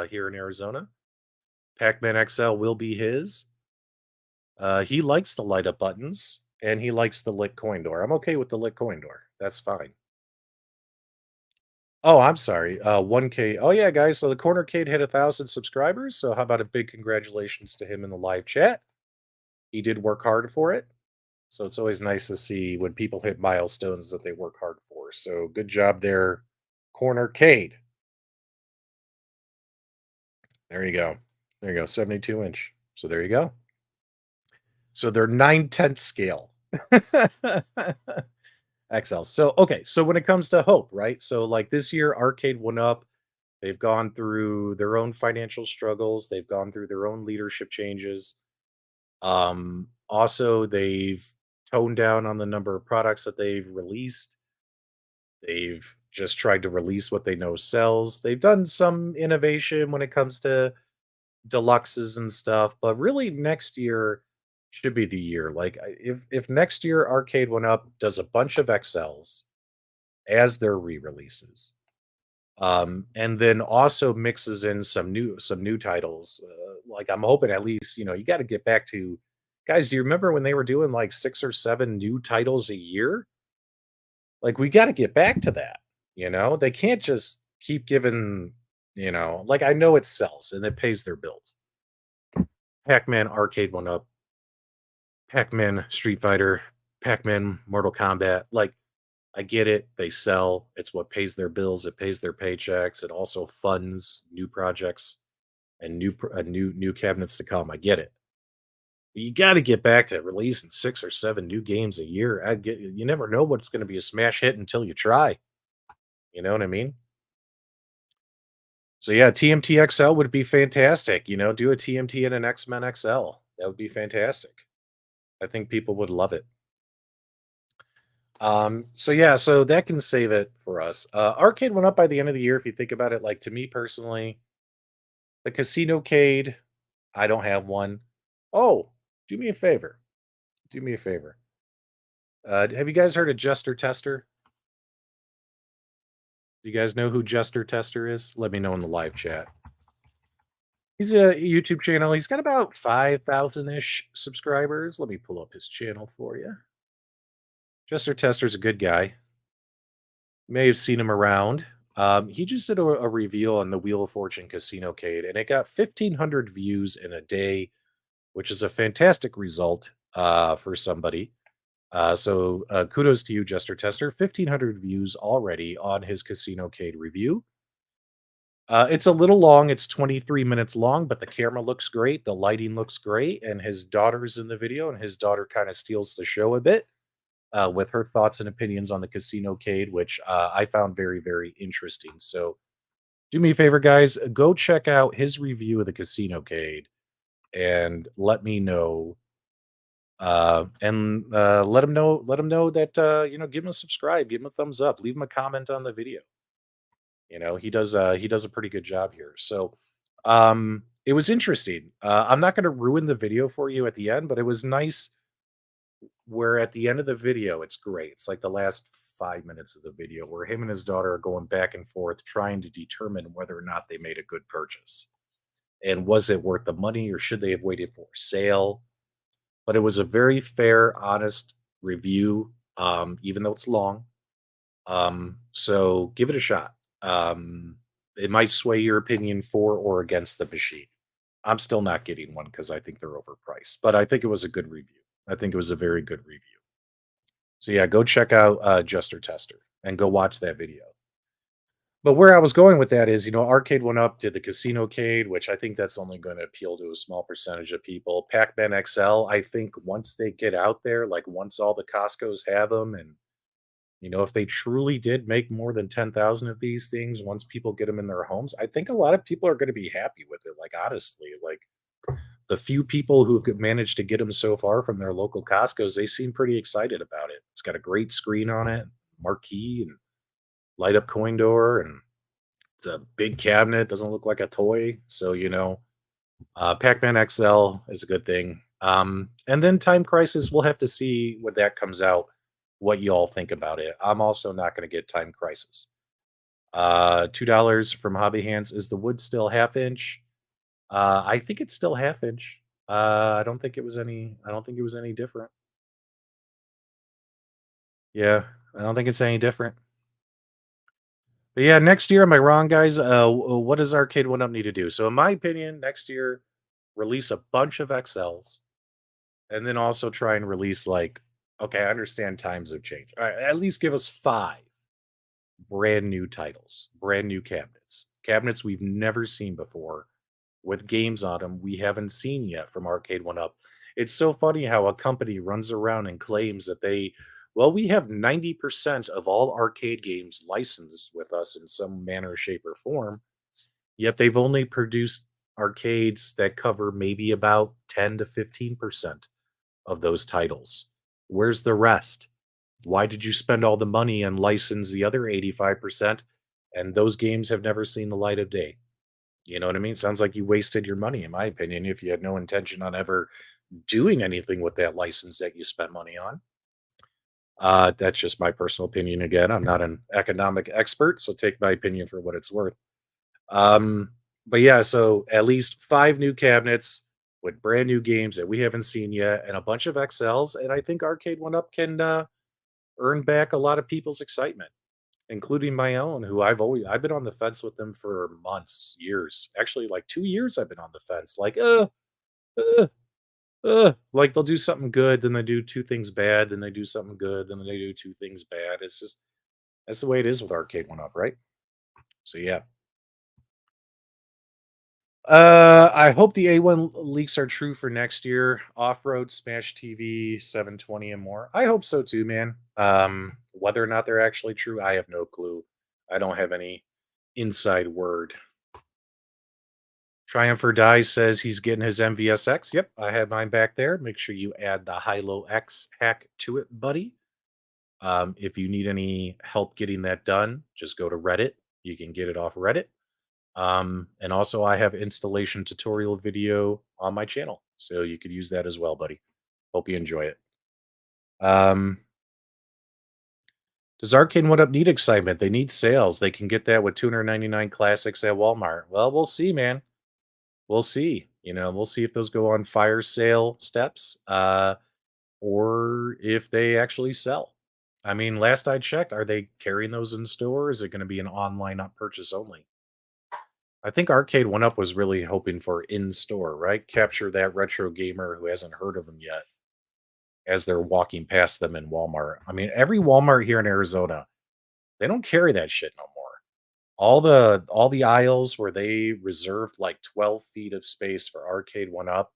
S1: here in Arizona. Pac-Man XL will be his. He likes the light up buttons and he likes the lit coin door. I'm okay with the lit coin door. That's fine. Oh, I'm sorry. 1K. Oh yeah, guys. So the Corner Cade hit 1,000 subscribers. So how about a big congratulations to him in the live chat? He did work hard for it. So it's always nice to see when people hit milestones that they work hard for. So good job there, Corner Cade. There you go. There you go. 72-inch. So there you go. So they're 9/10 scale. XL. So okay. So when it comes to hope, right? So like this year, Arcade went up. They've gone through their own financial struggles. They've gone through their own leadership changes. Also, they've toned down on the number of products that they've released. They've just tried to release what they know sells. They've done some innovation when it comes to deluxes and stuff, but really next year should be the year. Like if next year Arcade One Up does a bunch of XLs as their re-releases, and then also mixes in some new titles. Like I'm hoping at least you got to get back to guys. Do you remember when they were doing like 6 or 7 new titles a year? Like we got to get back to that. They can't just keep giving. Like I know it sells and it pays their bills. Pac-Man Arcade One Up, Pac-Man Street Fighter, Pac-Man Mortal Kombat. Like I get it. They sell. It's what pays their bills. It pays their paychecks. It also funds new projects and new cabinets to come. I get it. But you got to get back to releasing 6 or 7 new games a year. You never know what's going to be a smash hit until you try. You know what I mean? So yeah, TMT XL would be fantastic. Do a TMT and an X-Men XL. That would be fantastic. I think people would love it. So yeah, so that can save it for us. Arcade went up by the end of the year. If you think about it, like to me personally, the Casino Cade, I don't have one. Oh, do me a favor. Do me a favor. Have you guys heard of Jester Tester? Do you guys know who Jester Tester is? Let me know in the live chat. He's a YouTube channel. He's got about 5,000 ish subscribers. Let me pull up his channel for you. Jester Tester's a good guy. You may have seen him around. He just did a reveal on the Wheel of Fortune Casino Cade, and it got 1,500 views in a day, which is a fantastic result for somebody. So kudos to you, Jester Tester. 1,500 views already on his Casino Cade review. It's a little long. It's 23 minutes long, but the camera looks great. The lighting looks great. And his daughter's in the video, and his daughter kind of steals the show a bit with her thoughts and opinions on the Casino Cade, which I found very, very interesting. So do me a favor, guys. Go check out his review of the Casino Cade and let me know. And let him know that give him a subscribe, give him a thumbs up, leave him a comment on the video. He does a pretty good job here. So it was interesting. I'm not going to ruin the video for you at the end, but it was nice where at the end of the video it's great. It's like the last 5 minutes of the video where him and his daughter are going back and forth trying to determine whether or not they made a good purchase. And was it worth the money or should they have waited for a sale? But it was a very fair, honest review, even though it's long. So give it a shot. It might sway your opinion for or against the machine. I'm still not getting one because I think they're overpriced, but I think it was a good review. I think it was a very good review. So yeah, go check out Juster Tester and go watch that video. But where I was going with that is, Arcade went up to the Casino Cade, which I think that's only going to appeal to a small percentage of people. Pac-Man XL, I think once they get out there, like once all the Costco's have them, and if they truly did make more than 10,000 of these things, once people get them in their homes, I think a lot of people are going to be happy with it. Like honestly, like the few people managed to get them so far from their local Costco's, they seem pretty excited about it. It's got a great screen on it, marquee, and light up coin door, and it's a big cabinet. Doesn't look like a toy. So, Pac-Man XL is a good thing. And then Time Crisis, we'll have to see when that comes out, what you all think about it. I'm also not going to get Time Crisis. $2 from Hobby Hands. Is the wood still half inch? I think it's still half inch. I don't think it was any. I don't think it was any different. Yeah, I don't think it's any different. But yeah, next year, am I wrong, guys? What does Arcade One Up need to do? So, in my opinion, next year, release a bunch of XLs, and then also try and release like, okay, I understand times have changed. All right, at least give us 5 brand new titles, brand new cabinets we've never seen before, with games on them we haven't seen yet from Arcade One Up. It's so funny how a company runs around and claims that we have 90% of all arcade games licensed with us in some manner, shape, or form, yet they've only produced arcades that cover maybe about 10 to 15% of those titles. Where's the rest? Why did you spend all the money and license the other 85%? And those games have never seen the light of day. You know what I mean? Sounds like you wasted your money, in my opinion, if you had no intention on ever doing anything with that license that you spent money on. That's just my personal opinion. Again, I'm not an economic expert, so take my opinion for what it's worth. Um, but yeah, so at least 5 new cabinets with brand new games that we haven't seen yet, and a bunch of XLs. And I think Arcade One Up can earn back a lot of people's excitement, including my own, who I've been on the fence with them for months, years. Actually, like 2 years I've been on the fence. Like, uh, like they'll do something good, then they do 2 things bad, then they do something good, then they do 2 things bad. It's just that's the way it is with Arcade One Up, right? So yeah. I hope the A1 leaks are true for next year. Off-road, Smash TV, 720 and more. I hope so too, man. Whether or not they're actually true, I have no clue. I don't have any inside word. Triumph or Die says he's getting his MVSX. Yep, I have mine back there. Make sure you add the Hilo X hack to it, buddy. If you need any help getting that done, just go to Reddit. You can get it off Reddit. And also I have installation tutorial video on my channel, so you could use that as well, buddy. Hope you enjoy it. Um, does Arcade One Up need excitement? They need sales. They can get that with 299 classics at Walmart. Well, we'll see, man. We'll see. We'll see if those go on fire sale steps, or if they actually sell. I mean, last I checked, are they carrying those in store? Is it going to be an online purchase only? I think Arcade One Up was really hoping for in store, right? Capture that retro gamer who hasn't heard of them yet as they're walking past them in Walmart. I mean, every Walmart here in Arizona, they don't carry that shit no more. All the aisles where they reserved like 12 feet of space for Arcade One Up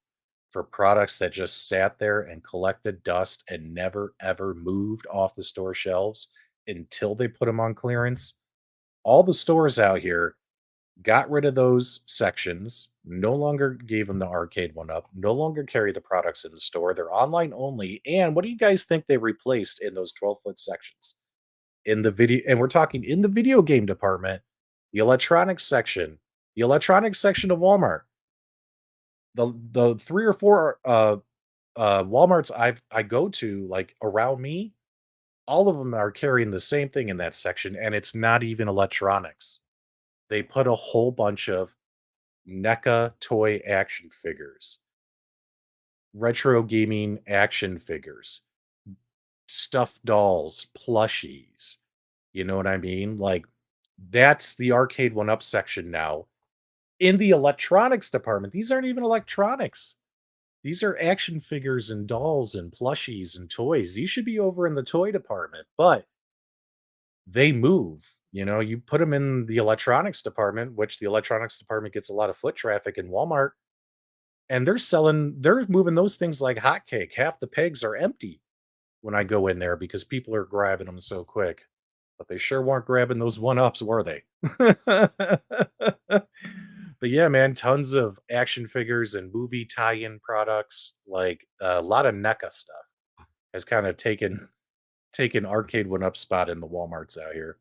S1: for products that just sat there and collected dust and never ever moved off the store shelves until they put them on clearance. All the stores out here got rid of those sections, no longer gave them the Arcade One Up, no longer carry the products in the store. They're online only. And what do you guys think they replaced in those 12-foot sections? In the video, and we're talking in the video game department, the electronics section, of Walmart. The 3 or 4 Walmarts I go to, like around me, all of them are carrying the same thing in that section, and it's not even electronics. They put a whole bunch of NECA toy action figures, retro gaming action figures, stuffed dolls, plushies. You know what I mean? Like That's the arcade one up section now. In the electronics department, these aren't even electronics. These are action figures and dolls and plushies and toys. These should be over in the toy department, but they move. You know, you put them in the electronics department, which the electronics department gets a lot of foot traffic in Walmart, and they're moving those things like hotcake. Half the pegs are empty when I go in there because people are grabbing them so quick. But they sure weren't grabbing those one ups, were they? But yeah, man, tons of action figures and movie tie-in products, like a lot of NECA stuff has kind of taken arcade one up spot in the Walmarts out here.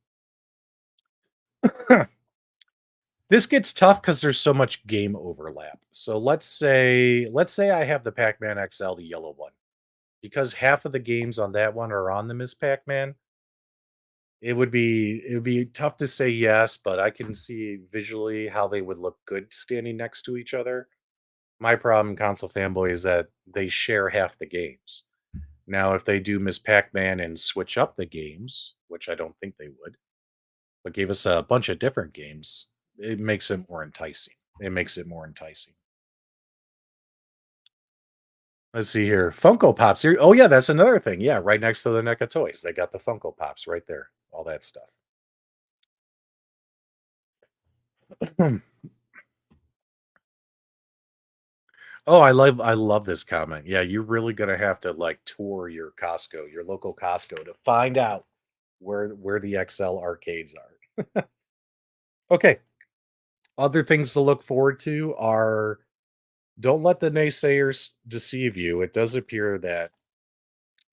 S1: This gets tough because there's so much game overlap. So let's say I have the Pac-Man XL, the yellow one, because half of the games on that one are on the Miss Pac-Man. It would be tough to say yes, but I can see visually how they would look good standing next to each other. My problem, console fanboy, is that they share half the games. Now, if they do Miss Pac-Man and switch up the games, which I don't think they would, but gave us a bunch of different games, it makes it more enticing. It makes it more enticing. Let's see here. Funko Pops here. Oh yeah, that's another thing. Yeah, right next to the NECA toys. They got the Funko Pops right there. All that stuff. Oh, I love this comment. Yeah, you're really gonna have to like tour your Costco, your local Costco, to find out where the XL arcades are. Okay. Other things to look forward to are, don't let the naysayers deceive you. It does appear that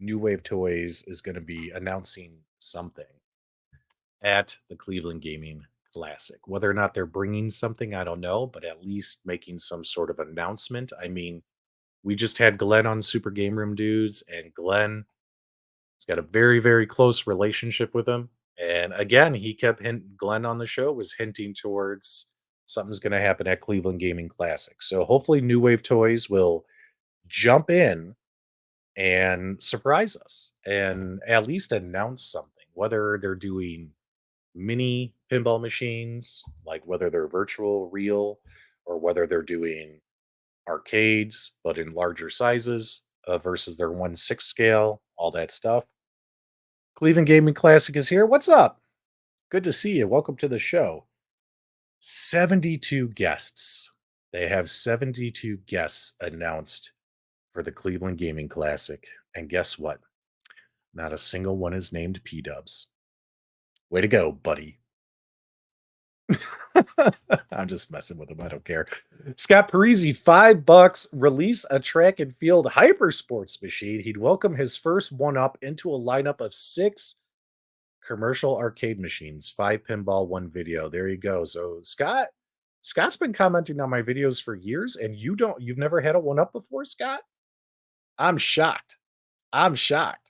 S1: New Wave Toys is going to be announcing something at the Cleveland Gaming Classic. Whether or not they're bringing something, I don't know, but at least making some sort of announcement. I mean, we just had Glenn on Super Game Room Dudes, and Glenn has got a very, very close relationship with him. And again, he kept Glenn on the show was hinting towards something's going to happen at Cleveland Gaming Classic. So hopefully, New Wave Toys will jump in and surprise us and at least announce something, whether they're doing mini pinball machines, like whether they're virtual, real, or whether they're doing arcades, but in larger sizes versus their 1/6 scale, all that stuff. Cleveland Gaming Classic is here. What's up? Good to see you. Welcome to the show. 72 guests. They have 72 guests announced for the Cleveland Gaming Classic. And guess what? Not a single one is named PDubs. Way to go, buddy. I'm just messing with him. I don't care. Scott Parisi, $5. Release a track and field hyper sports machine. He'd welcome his first one up into a lineup of 6 commercial arcade machines, 5 pinball, 1 video. There you go. So Scott's been commenting on my videos for years, and you've never had a one up before, Scott? I'm shocked. I'm shocked.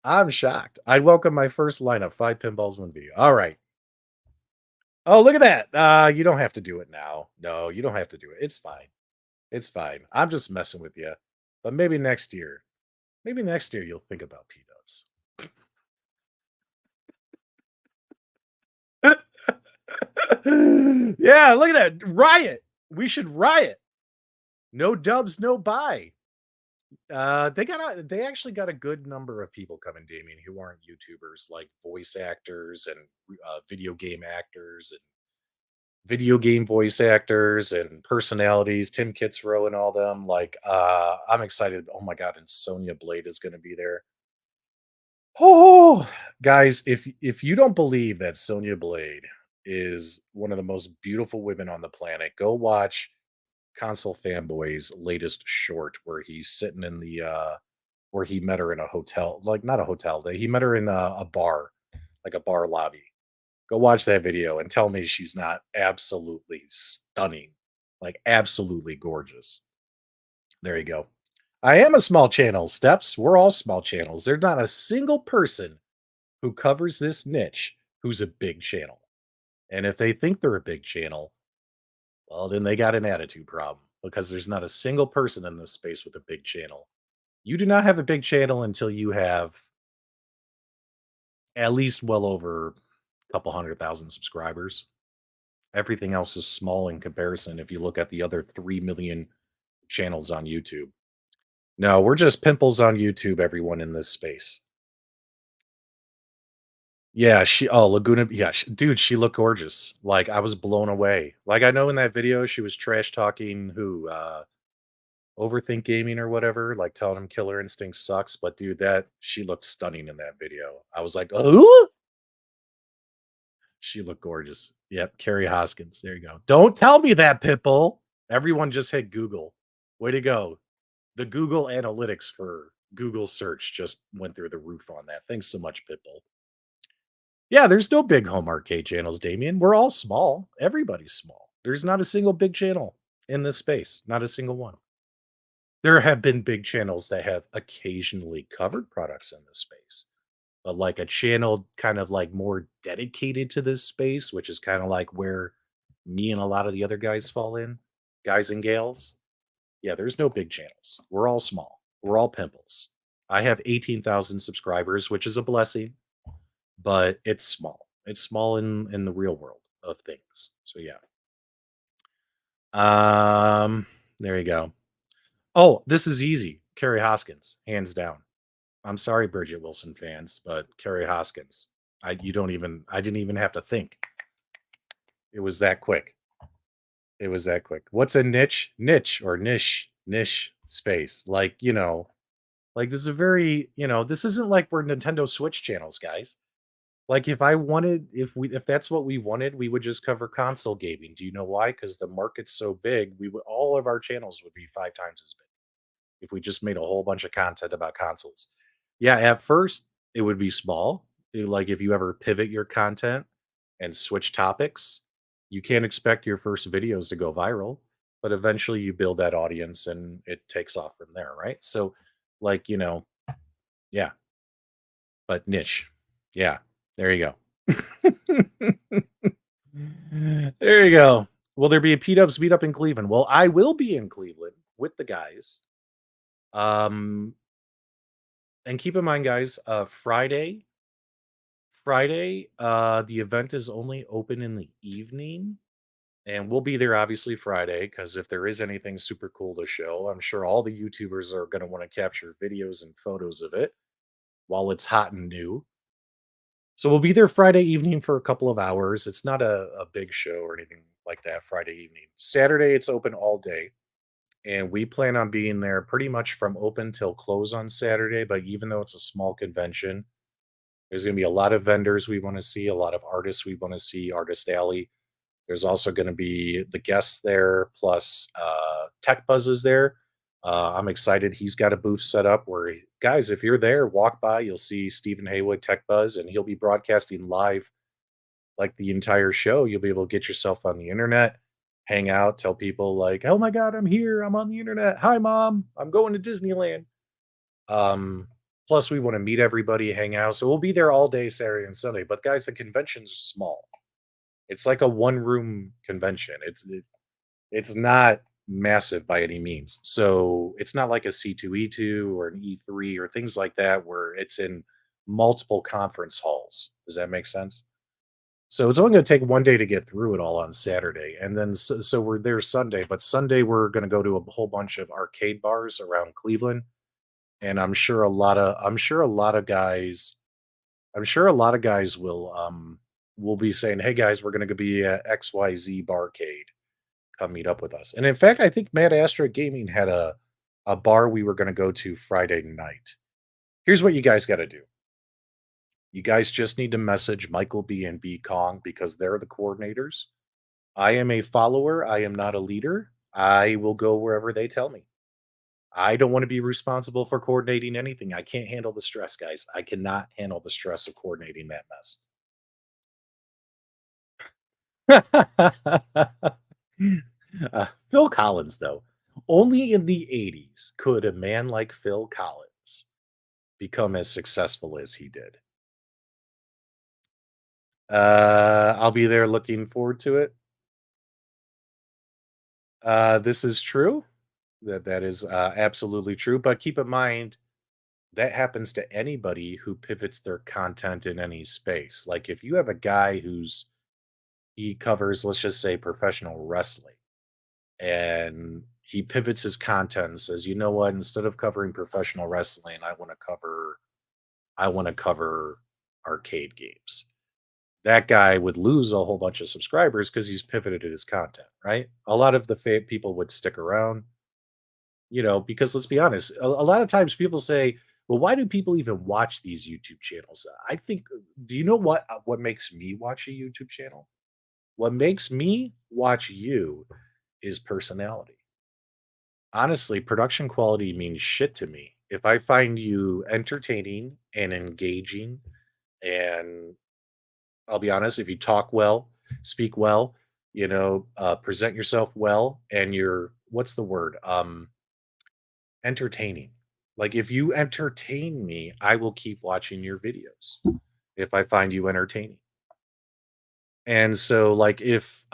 S1: I'm shocked. I'd welcome my first lineup, 5 pinballs, 1 video. All right. Oh, look at that. You don't have to do it now. No, you don't have to do it. It's fine. It's fine. I'm just messing with you. But maybe next year. Maybe next year you'll think about P-dubs. Yeah, look at that. Riot. We should riot. No dubs, no buy. They actually got a good number of people coming, Damien, who aren't YouTubers, like voice actors and video game actors and video game voice actors and personalities, Tim Kitzrow and all them. Like, I'm excited. Oh my god, and Sonya Blade is going to be there. Oh, guys, if you don't believe that Sonya Blade is one of the most beautiful women on the planet, go watch Console Fanboy's latest short where he's sitting in the where he met her in a hotel, like not a hotel, he met her in a bar, like a bar lobby. Go watch that video and tell me she's not absolutely stunning, like absolutely gorgeous. There you go. I am a small channel, Steps. We're all small channels. There's not a single person who covers this niche who's a big channel. And if they think they're a big channel, well, then they got an attitude problem because there's not a single person in this space with a big channel. You do not have a big channel until you have at least well over couple 100,000 subscribers. Everything else is small in comparison if you look at the other 3 million channels on YouTube. No, we're just pimples on YouTube, everyone in this space. Yeah, Laguna, yeah, dude, she looked gorgeous. Like, I was blown away. Like, I know in that video she was trash talking Overthink Gaming or whatever, like telling him Killer Instinct sucks, but dude, that she looked stunning in that video. I was like, "Oh!" She looked gorgeous. Yep, Carrie Hoskins. There you go. Don't tell me that, Pitbull. Everyone just hit Google. Way to go. The Google analytics for Google search just went through the roof on that. Thanks so much, Pitbull. Yeah, there's no big home arcade channels, Damien. We're all small. Everybody's small. There's not a single big channel in this space. Not a single one. There have been big channels that have occasionally covered products in this space, but like a channel kind of like more dedicated to this space, which is kind of like where me and a lot of the other guys fall in, guys and gals. Yeah, there's no big channels. We're all small. We're all pimples. I have 18,000 subscribers, which is a blessing, but it's small. It's small in the real world of things. So yeah. There you go. Oh, this is easy. Carrie Hoskins, hands down. I'm sorry, Bridget Wilson fans, but Carrie Hoskins. I didn't even have to think. It was that quick. It was that quick. What's a niche? Niche or niche space. Like, like this is a very, this isn't like we're Nintendo Switch channels, guys. Like if that's what we wanted, we would just cover console gaming. Do you know why? Because the market's so big, all of our channels would be 5 times as big if we just made a whole bunch of content about consoles. Yeah, at first it would be small. Like if you ever pivot your content and switch topics, you can't expect your first videos to go viral, but eventually you build that audience and it takes off from there, right? So like, yeah, but niche. Yeah. There you go. There you go. Will there be a PDubs meetup in Cleveland? Well, I will be in Cleveland with the guys. Um, and keep in mind, guys, Friday, the event is only open in the evening, and we'll be there obviously Friday because if there is anything super cool to show, I'm sure all the YouTubers are going to want to capture videos and photos of it while it's hot and new. So we'll be there Friday evening for a couple of hours. It's not a big show or anything like that Friday evening. Saturday, it's open all day. And we plan on being there pretty much from open till close on Saturday. But even though it's a small convention, there's going to be a lot of vendors we want to see, a lot of artists we want to see, Artist Alley. There's also going to be the guests there, plus Tech Buzz is there. I'm excited. He's got a booth set up where, guys, if you're there, walk by, you'll see Stephen Haywood, Tech Buzz, and he'll be broadcasting live like the entire show. You'll be able to get yourself on the internet, hang out, tell people like, "Oh my god, I'm here. I'm on the internet. Hi mom, I'm going to Disneyland." Um Plus we want to meet everybody, hang out. So we'll be there all day Saturday and Sunday. But guys, the convention's small. It's like a one room convention. It's not massive by any means. So it's not like a C2E2 or an E3 or things like that where it's in multiple conference halls. Does that make sense? So it's only going to take one day to get through it all on Saturday, and then so we're there Sunday. But Sunday we're going to go to a whole bunch of arcade bars around Cleveland, and I'm sure a lot of guys will be saying, "Hey guys, we're going to be at XYZ Barcade. Come meet up with us." And in fact, I think Mad Astra Gaming had a bar we were going to go to Friday night. Here's what you guys got to do. You guys just need to message Michael B and B Kong because they're the coordinators. I am a follower. I am not a leader. I will go wherever they tell me. I don't want to be responsible for coordinating anything. I can't handle the stress, guys. I cannot handle the stress of coordinating that mess. Phil Collins, though, only in the 80s could a man like Phil Collins become as successful as he did. I'll be there looking forward to it. This is true. That is absolutely true. But keep in mind, That happens to anybody who pivots their content in any space. Like if you have a guy he covers, let's just say, professional wrestling, and he pivots his content and says, "You know what? Instead of covering professional wrestling, I want to cover arcade games." That guy would lose a whole bunch of subscribers because he's pivoted his content, right? A lot of the people would stick around, because let's be honest, a lot of times people say, "Well, why do people even watch these YouTube channels?" I think, do you know what makes me watch a YouTube channel? What makes me watch you is personality. Honestly, production quality means shit to me. If I find you entertaining and engaging, and I'll be honest, if you talk well, speak well, present yourself well, and you're, what's the word? Entertaining. Like if you entertain me, I will keep watching your videos if I find you entertaining. And so like if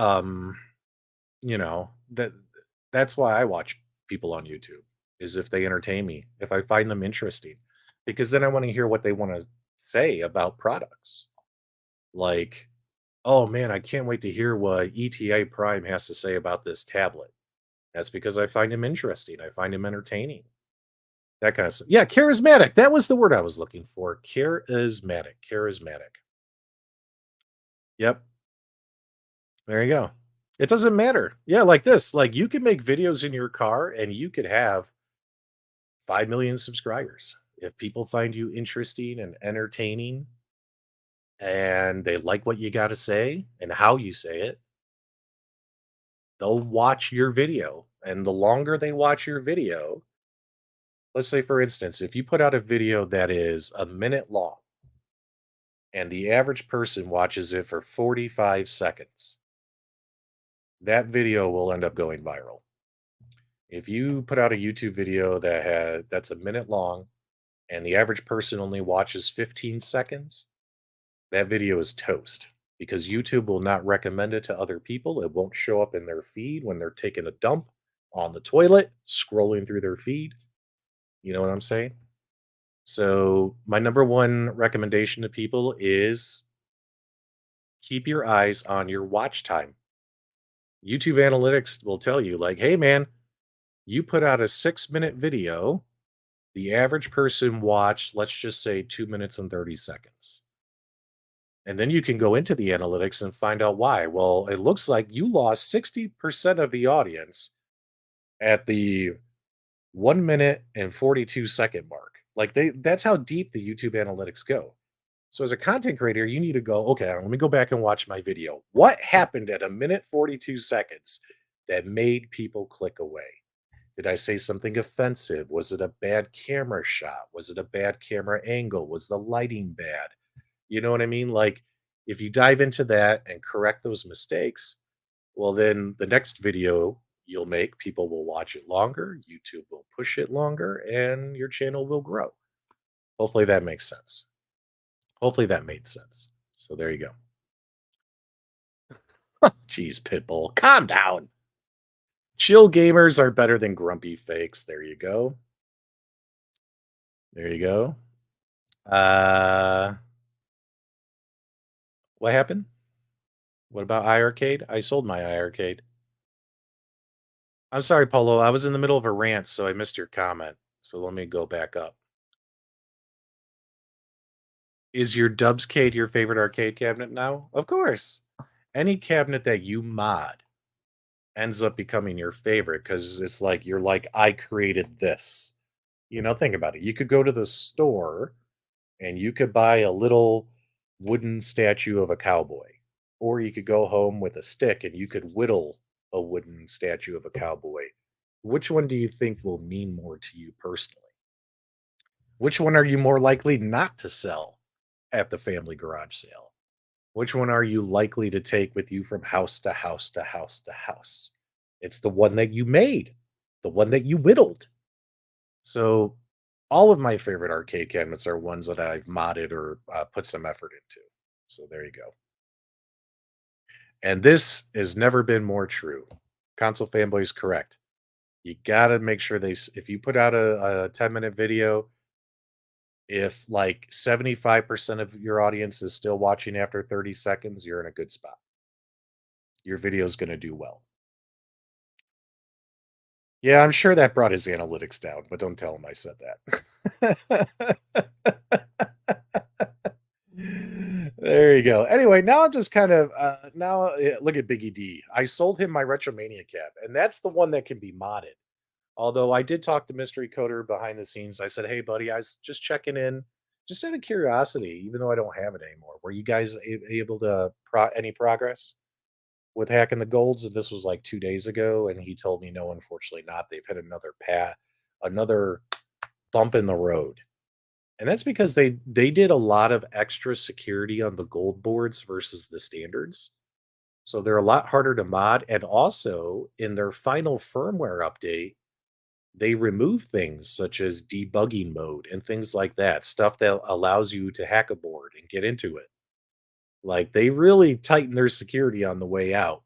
S1: that's why I watch people on YouTube, is if they entertain me, if I find them interesting, because then I want to hear what they want to say about products. Like, oh man, I can't wait to hear what ETA Prime has to say about this tablet. That's because I find him interesting. I find him entertaining. That kind of stuff. Yeah, charismatic. That was the word I was looking for. Charismatic. Charismatic. Yep. There you go. It doesn't matter. Yeah, like this. Like you can make videos in your car and you could have 5 million subscribers. If people find you interesting and entertaining and they like what you got to say and how you say it, they'll watch your video. And the longer they watch your video, let's say, for instance, if you put out a video that is a minute long and the average person watches it for 45 seconds, that video will end up going viral. If you put out a YouTube video that's a minute long and the average person only watches 15 seconds, that video is toast because YouTube will not recommend it to other people. It won't show up in their feed when they're taking a dump on the toilet, scrolling through their feed. You know what I'm saying? So, my number one recommendation to people is keep your eyes on your watch time. YouTube analytics will tell you, like, hey, man, you put out a 6-minute video. The average person watched, let's just say, 2 minutes and 30 seconds. And then you can go into the analytics and find out why. Well, it looks like you lost 60% of the audience at the 1 minute and 42-second mark. Like that's how deep the YouTube analytics go. So as a content creator, you need to go, okay, let me go back and watch my video. What happened at a minute 42 seconds that made people click away? Did I say something offensive? Was it a bad camera shot? Was it a bad camera angle? Was the lighting bad? You know what I mean? Like, if you dive into that and correct those mistakes, well, then the next video you'll make, people will watch it longer, YouTube will push it longer, and your channel will grow. Hopefully that makes sense. Hopefully that made sense. So there you go. Jeez, Pitbull, calm down. Chill gamers are better than grumpy fakes. There you go. There you go. What happened? What about iArcade? I sold my iArcade. I'm sorry, Polo. I was in the middle of a rant, so I missed your comment. So let me go back up. Is your Dubscade your favorite arcade cabinet now? Of course. Any cabinet that you mod ends up becoming your favorite because it's like you're like, I created this. Think about it. You could go to the store and you could buy a little wooden statue of a cowboy, or you could go home with a stick and you could whittle a wooden statue of a cowboy. Which one do you think will mean more to you personally? Which one are you more likely not to sell at the family garage sale? Which one are you likely to take with you from house to house to house to house? It's the one that you made, the one that you whittled. So, all of my favorite arcade cabinets are ones that I've modded or put some effort into. So, there you go. And this has never been more true. Console fanboy is correct. You got to make sure if you put out a 10-minute video, If like 75% of your audience is still watching after 30 seconds, you're in a good spot. Your video is going to do well. Yeah, I'm sure that brought his analytics down, but don't tell him I said that. There you go. Anyway, now I'm just kind of look at Biggie D. I sold him my Retromania cap, and that's the one that can be modded. Although I did talk to Mystery Coder behind the scenes. I said, "Hey, buddy, I was just checking in, just out of curiosity, even though I don't have it anymore. Were you guys able to any progress with hacking the golds?" And this was like 2 days ago, and he told me, "No, unfortunately not. They've hit another bump in the road." And that's because they did a lot of extra security on the gold boards versus the standards. So they're a lot harder to mod. And also in their final firmware update, they remove things such as debugging mode and things like that, stuff that allows you to hack a board and get into it. Like they really tighten their security on the way out,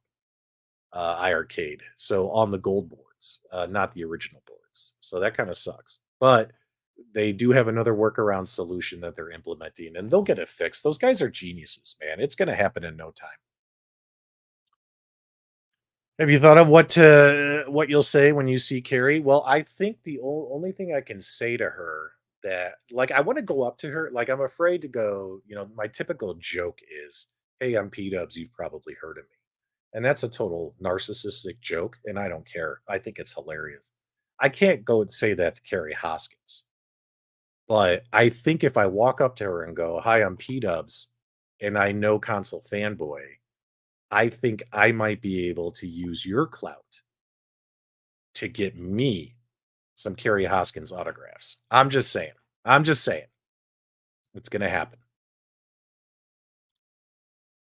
S1: iArcade. So on the gold boards, not the original boards. So that kind of sucks. But they do have another workaround solution that they're implementing, and they'll get it fixed. Those guys are geniuses, man. It's going to happen in no time. Have you thought of what you'll say when you see Carrie? Well, I think the only thing I can say to her that, like, I want to go up to her. Like, I'm afraid to go. My typical joke is, "Hey, I'm PDubs. You've probably heard of me," and that's a total narcissistic joke, and I don't care. I think it's hilarious. I can't go and say that to Carrie Hoskins. But I think if I walk up to her and go, "Hi, I'm P-Dubs, and I know Console Fanboy," I think I might be able to use your clout to get me some Carrie Hoskins autographs. I'm just saying. I'm just saying. It's gonna happen.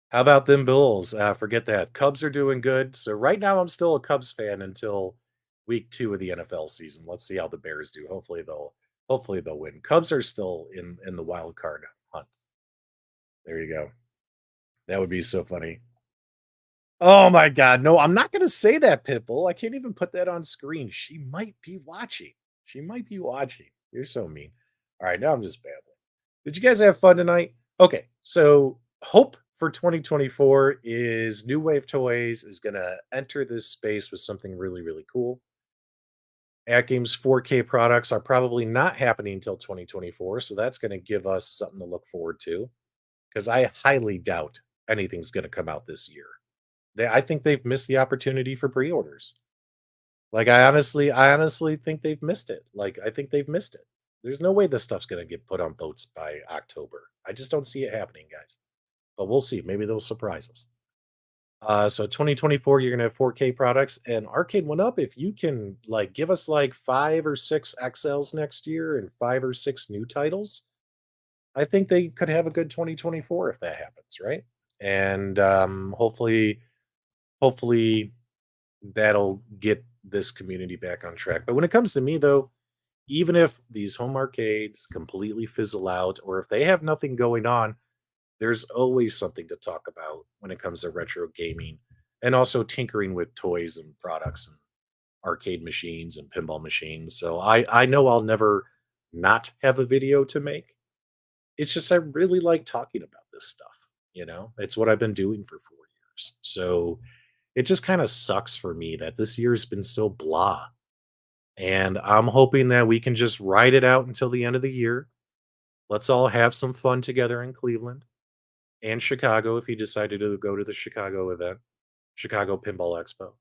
S1: How about them Bulls? Forget that. Cubs are doing good. So right now I'm still a Cubs fan until week 2 of the NFL season. Let's see how the Bears do. Hopefully they'll win. Cubs are still in the wild card hunt. There you go. That would be so funny. Oh my god, no, I'm not gonna say that, Pitbull. I can't even put that on screen. She might be watching. She might be watching. You're so mean. All right, now I'm just babbling. Did you guys have fun tonight? Okay, so hope for 2024 is New Wave Toys is gonna enter this space with something really, really cool. AtGames 4K products are probably not happening until 2024, so that's gonna give us something to look forward to. Because I highly doubt anything's gonna come out this year. I think they've missed the opportunity for pre-orders. Like, I honestly think they've missed it. Like, I think they've missed it. There's no way this stuff's gonna get put on boats by October. I just don't see it happening, guys. But we'll see. Maybe they'll surprise us. So 2024, you're gonna have 4K products, and Arcade One Up. If you can, like, give us like 5 or 6 XLs next year and 5 or 6 new titles, I think they could have a good 2024 if that happens, right? And hopefully that'll get this community back on track. But when it comes to me, though, even if these home arcades completely fizzle out, or if they have nothing going on, there's always something to talk about when it comes to retro gaming and also tinkering with toys and products and arcade machines and pinball machines. So I know I'll never not have a video to make. It's just I really like talking about this stuff. It's what I've been doing for 4 years. So it just kind of sucks for me that this year's been so blah. And I'm hoping that we can just ride it out until the end of the year. Let's all have some fun together in Cleveland and Chicago if you decided to go to the Chicago event, Chicago Pinball Expo.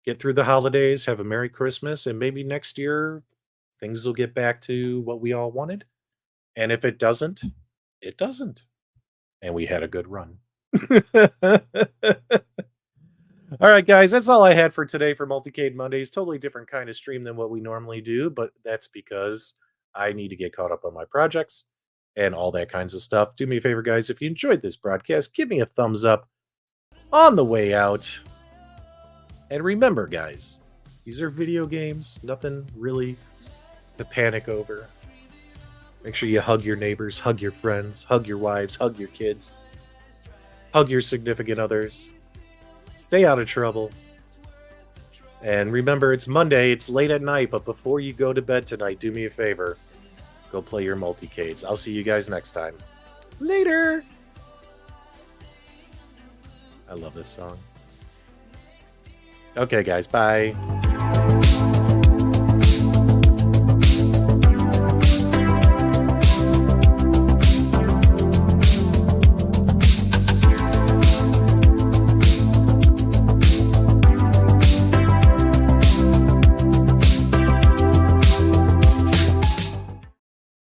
S1: Get through the holidays, have a Merry Christmas, and maybe next year things will get back to what we all wanted. And if it doesn't, it doesn't. And we had a good run. All right, guys, that's all I had for today for Multicade Mondays. Totally different kind of stream than what we normally do, but that's because I need to get caught up on my projects and all that kinds of stuff. Do me a favor, guys, if you enjoyed this broadcast, give me a thumbs up on the way out. And remember, guys, these are video games, nothing really to panic over. Make sure you hug your neighbors, hug your friends, hug your wives, hug your kids, hug your significant others. Stay out of trouble. And remember, it's Monday, it's late at night, but before you go to bed tonight, do me a favor. Go play your multicades. I'll see you guys next time. Later. I love this song. Okay, guys. Bye.